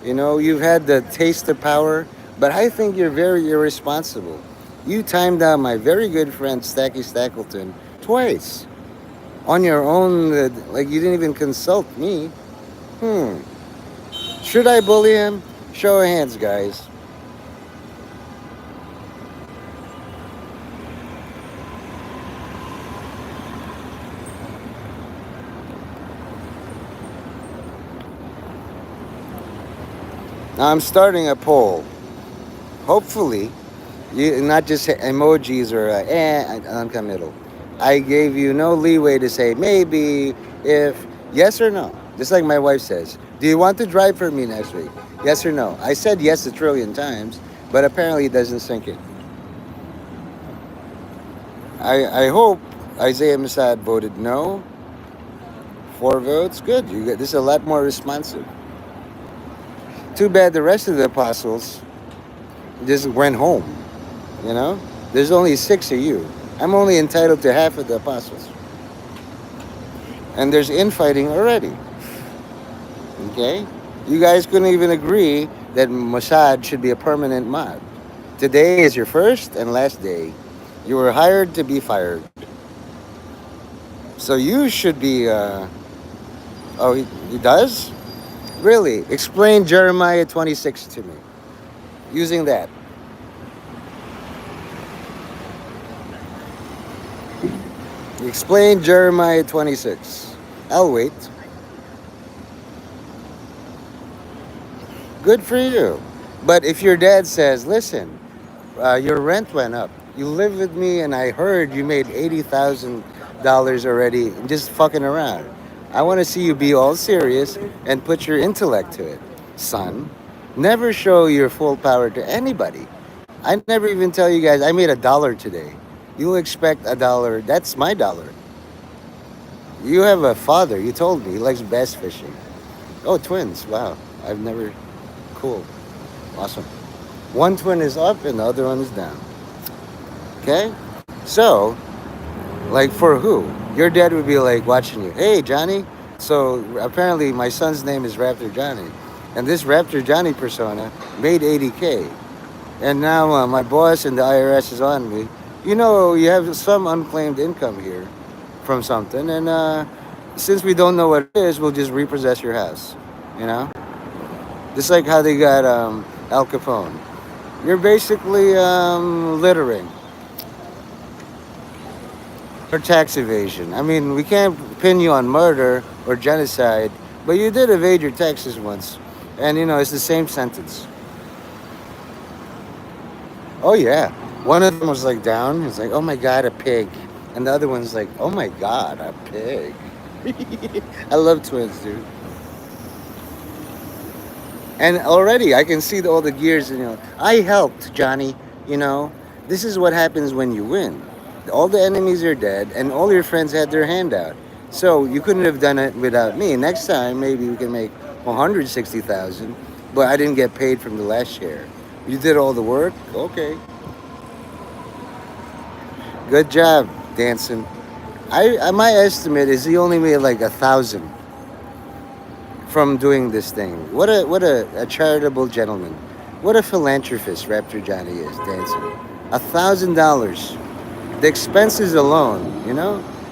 You've had the taste of power, but I think you're very irresponsible. You timed out my very good friend Stacky Stackleton twice. On your own, like you didn't even consult me. Should I bully him? Show of hands, guys. Now I'm starting a poll. Hopefully, not just emojis or uncommittal. I gave you no leeway to say maybe, if, yes or no. Just like my wife says, do you want to drive for me next week? Yes or no? I said yes a trillion times, but apparently it doesn't sink in. I hope Isaiah Masad voted no. 4 votes, good. This is a lot more responsive. Too bad the rest of the apostles just went home. There's only 6 of you. I'm only entitled to half of the apostles. And there's infighting already. Okay? You guys couldn't even agree that Mossad should be a permanent mod. Today is your first and last day. You were hired to be fired. So you should be, he does? Really? Explain Jeremiah 26 to me. Using that. Explain Jeremiah 26. I'll wait. Good for you. But if your dad says, listen, your rent went up. You live with me and I heard you made $80,000 already just fucking around. I want to see you be all serious and put your intellect to it. Son, never show your full power to anybody. I never even tell you guys I made $1 today. You'll expect $1. That's my dollar. You have a father. You told me he likes bass fishing. Oh, twins. Wow. I've never. Cool. Awesome. One twin is up and the other one is down. Okay? So, like for who? Your dad would be like watching you. Hey, Johnny. So apparently my son's name is Raptor Johnny. And this Raptor Johnny persona made 80K. And now my boss and the IRS is on me. You have some unclaimed income here from something. And since we don't know what it is, we'll just repossess your house. Just like how they got Al Capone. You're basically littering. or tax evasion. I mean, we can't pin you on murder or genocide, but you did evade your taxes once, and it's the same sentence. Oh yeah, one of them was like down. He's like, "Oh my god, a pig," and the other one's like, "Oh my god, a pig." I love twins, dude. And already I can see all the gears. I helped Johnny. You know, this is what happens when you win. All the enemies are dead, and all your friends had their hand out. So you couldn't have done it without me. Next time, maybe we can make 160,000, but I didn't get paid from the last share. You did all the work. Okay, good job, dancing. My estimate is he only made like 1,000 from doing this thing. What a charitable gentleman. What a philanthropist Raptor Johnny is dancing. $1,000. The expenses alone.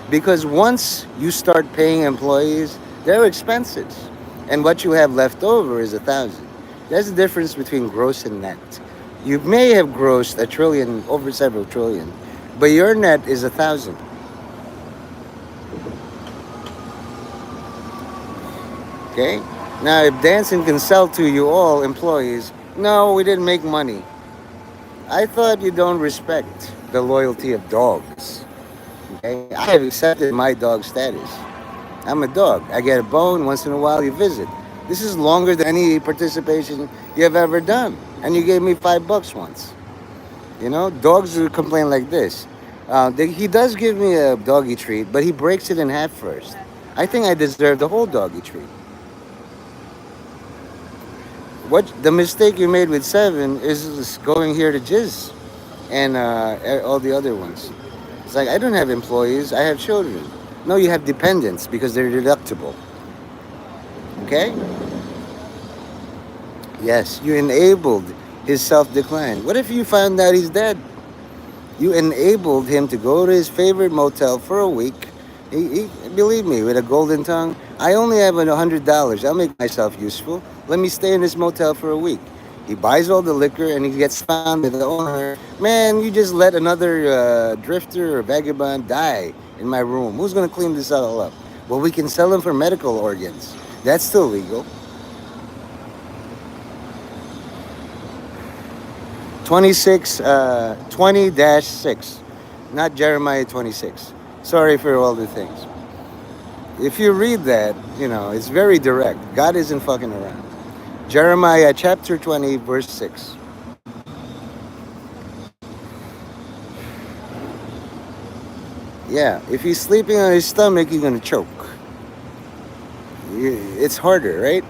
Because once you start paying employees, their expenses, and what you have left over is 1,000. There's a difference between gross and net. You may have grossed a trillion, over several trillion, but your net is 1,000. Okay? Now, if dancing can sell to you all employees, no, we didn't make money. I thought you don't respect the loyalty of dogs. Okay? I have accepted my dog status. I'm a dog. I get a bone once in a while. You visit. This is longer than any participation you have ever done, and you gave me $5 once. Dogs will complain like this. He does give me a doggy treat, but he breaks it in half first. I think I deserve the whole doggy treat. What the mistake you made with seven is going here to jizz and all the other ones. It's like I don't have employees. I have children. No, you have dependents because they're deductible. Okay? Yes, you enabled his self-decline. What if you found out he's dead? You enabled him to go to his favorite motel for a week. Believe me, with a golden tongue, I only have $100. I'll make myself useful. Let me stay in this motel for a week. He buys all the liquor and he gets found with the owner. Man, you just let another drifter or vagabond die in my room. Who's going to clean this all up? Well, we can sell him for medical organs. That's still legal. 20-6, not Jeremiah 26. Sorry for all the things. If you read that, it's very direct. God isn't fucking around. Jeremiah chapter 20, verse 6. Yeah, if he's sleeping on his stomach, he's going to choke. It's harder, right?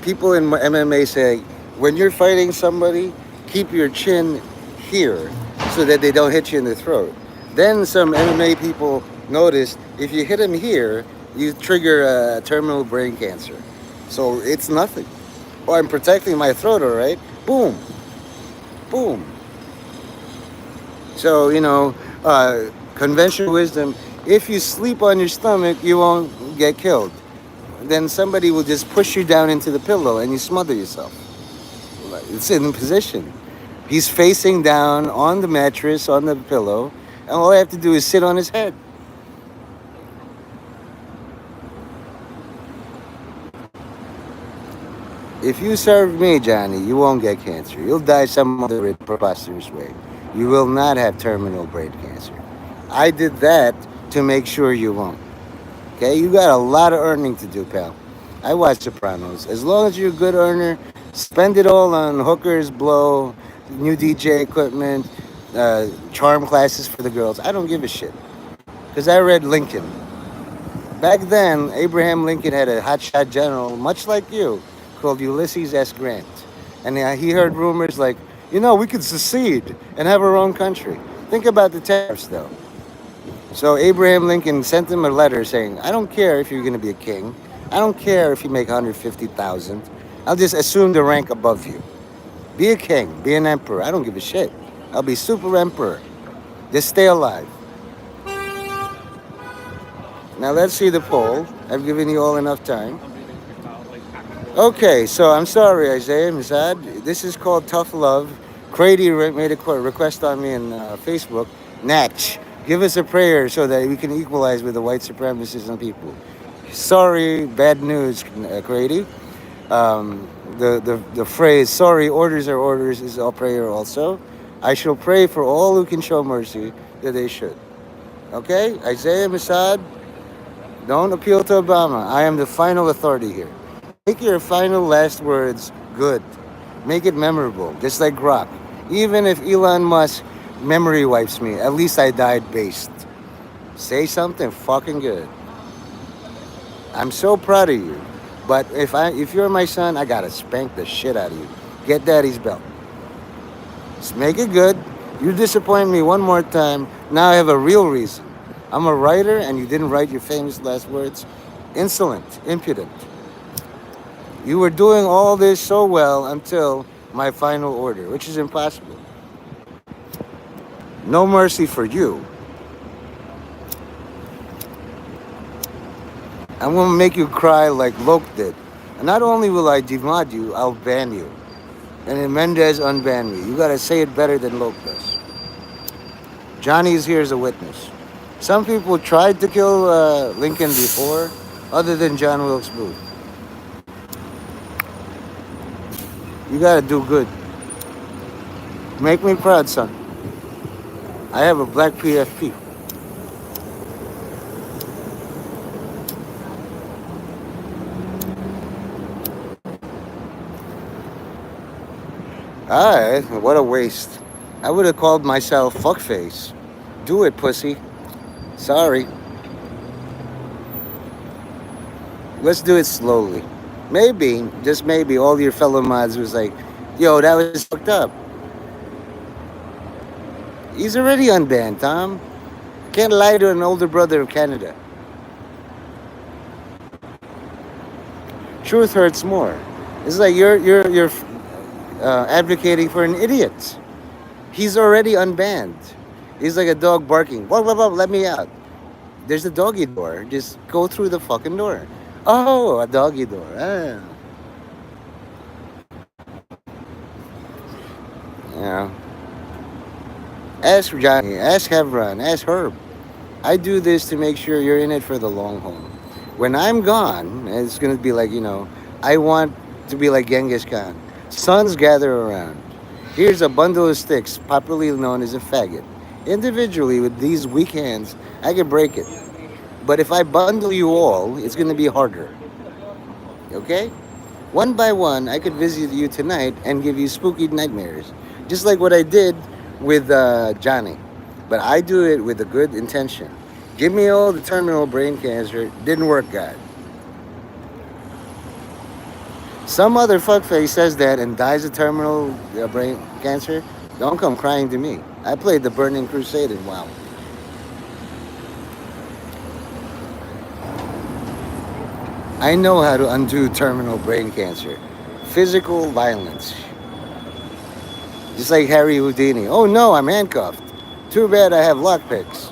People in MMA say, when you're fighting somebody, keep your chin here so that they don't hit you in the throat. Then some MMA people noticed if you hit him here, you trigger terminal brain cancer. So it's nothing. Oh, I'm protecting my throat, all right? Boom. Boom. So, conventional wisdom, if you sleep on your stomach, you won't get killed. Then somebody will just push you down into the pillow and you smother yourself. It's in position. He's facing down on the mattress, on the pillow, and all I have to do is sit on his head. If you serve me, Johnny, you won't get cancer. You'll die some other preposterous way. You will not have terminal brain cancer. I did that to make sure you won't. Okay? You got a lot of earning to do, pal. I watch Sopranos. As long as you're a good earner, spend it all on hookers, blow, new DJ equipment, charm classes for the girls. I don't give a shit. Because I read Lincoln. Back then, Abraham Lincoln had a hotshot general, much like you, called Ulysses S. Grant. And he heard rumors like, we could secede and have our own country. Think about the tariffs, though. So Abraham Lincoln sent him a letter saying, I don't care if you're going to be a king. I don't care if you make 150,000. I'll just assume the rank above you. Be a king. Be an emperor. I don't give a shit. I'll be super emperor. Just stay alive. Now let's see the poll. I've given you all enough time. Okay, so I'm sorry, Isaiah Mizad. This is called Tough Love. Crady made a request on me in Facebook. Natch. Give us a prayer so that we can equalize with the white supremacists and people. Sorry, bad news, Grady. The phrase "sorry, orders are orders" is a prayer also. I shall pray for all who can show mercy that they should. Okay, Isaiah Mossad, don't appeal to Obama. I am the final authority here. Make your final last words good. Make it memorable, just like Grok. Even if Elon Musk memory wipes me, at least I died based. Say something fucking good. I'm so proud of you. But if you're my son, I gotta spank the shit out of you. Get daddy's belt. Just make it good. You disappoint me one more time. Now I have a real reason. I'm a writer and you didn't write your famous last words. Insolent, impudent. You were doing all this so well until my final order, which is impossible. No mercy for you. I'm gonna make you cry like Loke did. And not only will I demod you, I'll ban you. And then Mendez unban me. You gotta say it better than Loke does. Johnny is here as a witness. Some people tried to kill Lincoln before, other than John Wilkes Booth. You gotta do good. Make me proud, son. I have a black PFP. Alright, what a waste. I would have called myself fuckface. Do it, pussy. Sorry. Let's do it slowly. Maybe, just maybe, all your fellow mods was like, yo, that was fucked up. He's already unbanned, Tom. Can't lie to an older brother of Canada. Truth hurts more. It's like you're advocating for an idiot. He's already unbanned. He's like a dog barking. Blah, blah, blah, let me out. There's a doggy door. Just go through the fucking door. Oh, a doggy door. Ah. Yeah. Ask Johnny. Ask Hevron. Ask Herb. I do this to make sure you're in it for the long haul. When I'm gone, it's going to be like, I want to be like Genghis Khan. Sons gather around. Here's a bundle of sticks, popularly known as a faggot. Individually, with these weak hands, I can break it. But if I bundle you all, it's going to be harder. Okay? One by one, I could visit you tonight and give you spooky nightmares. Just like what I did with Johnny. But I do it with a good intention. Give me all the terminal brain cancer. Didn't work, God. Some other fuckface says that and dies of terminal brain cancer. Don't come crying to me. I played the Burning Crusade in WoW. I know how to undo terminal brain cancer. Physical violence. Just like Harry Houdini. Oh no, I'm handcuffed. Too bad I have lockpicks.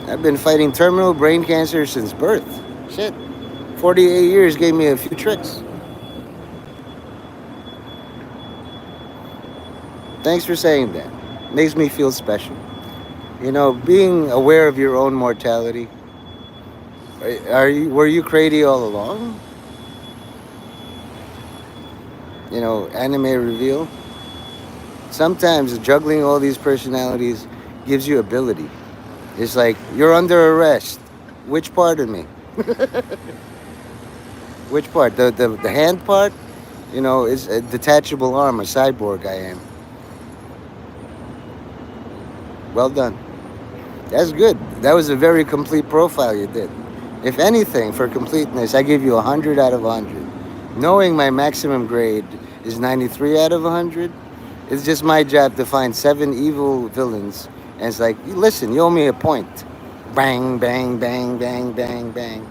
I've been fighting terminal brain cancer since birth. Shit. 48 years gave me a few tricks. Thanks for saying that. Makes me feel special. Being aware of your own mortality. Were you crazy all along? Anime reveal. Sometimes juggling all these personalities gives you ability. It's like you're under arrest. Which part of me? Which part? The hand part? It's a detachable arm, a cyborg I am. Well done. That's good. That was a very complete profile you did. If anything, for completeness, I give you 100 out of 100. Knowing my maximum grade is 93 out of 100, it's just my job to find 7 evil villains. And it's like, listen, you owe me a point. Bang, bang, bang, bang, bang, bang.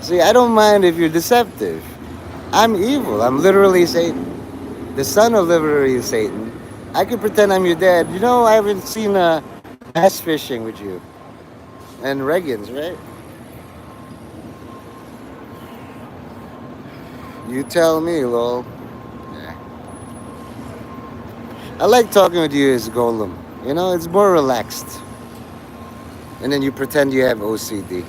See, I don't mind if you're deceptive. I'm evil. I'm literally Satan. The son of literally Satan. I could pretend I'm your dad. I haven't seen bass fishing with you. And Reagan's, right? You tell me, lol. Yeah. I like talking with you as Golem. You know, it's more relaxed. And then you pretend you have OCD.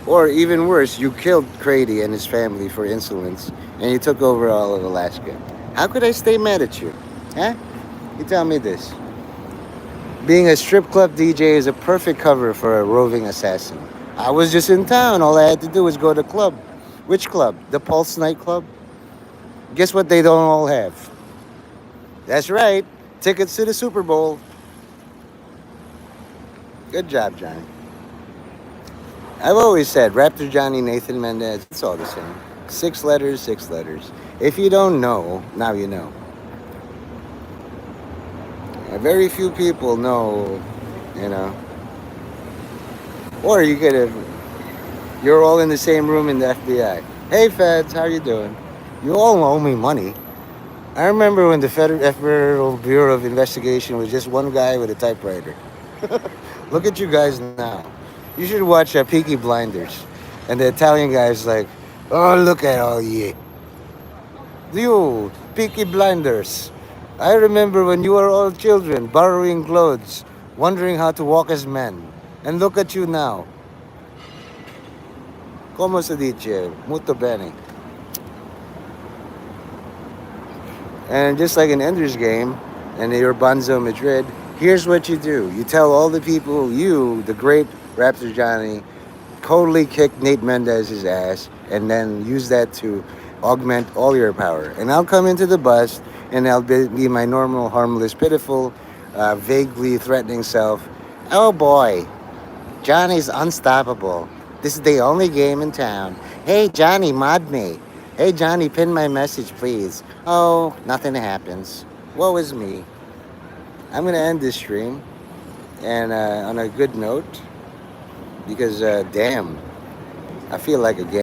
Or even worse, you killed Crady and his family for insolence, and you took over all of Alaska. How could I stay mad at you? Huh? You tell me this. Being a strip club DJ is a perfect cover for a roving assassin. I was just in town. All I had to do was go to the club. Which club? The Pulse nightclub? Guess what they don't all have? That's right. Tickets to the Super Bowl. Good job, Johnny. I've always said Raptor Johnny, Nathan Mendez, it's all the same. 6 letters, 6 letters. If you don't know, now you know. Very few people know, you know. Or you could have, you're all in the same room in the FBI. Hey, feds, how you doing? You all owe me money. I remember when the Federal Bureau of Investigation was just one guy with a typewriter. Look at you guys now. You should watch Peaky Blinders. And the Italian guy's like, oh, look at all ye. You, Peaky Blinders. I remember when you were all children, borrowing clothes, wondering how to walk as men. And look at you now. Como se dice? Molto bene. And just like in Ender's Game and your Bonzo Madrid, here's what you do. You tell all the people, you, the great Raptor Johnny, totally kicked Nate Mendez's ass and then use that to augment all your power. And I'll come into the bus and I'll be my normal, harmless, pitiful, vaguely threatening self. Oh boy, Johnny's unstoppable. This is the only game in town. Hey, Johnny, mod me. Hey, Johnny, pin my message, please. Oh, nothing happens. Woe is me. I'm going to end this stream and on a good note because, damn, I feel like a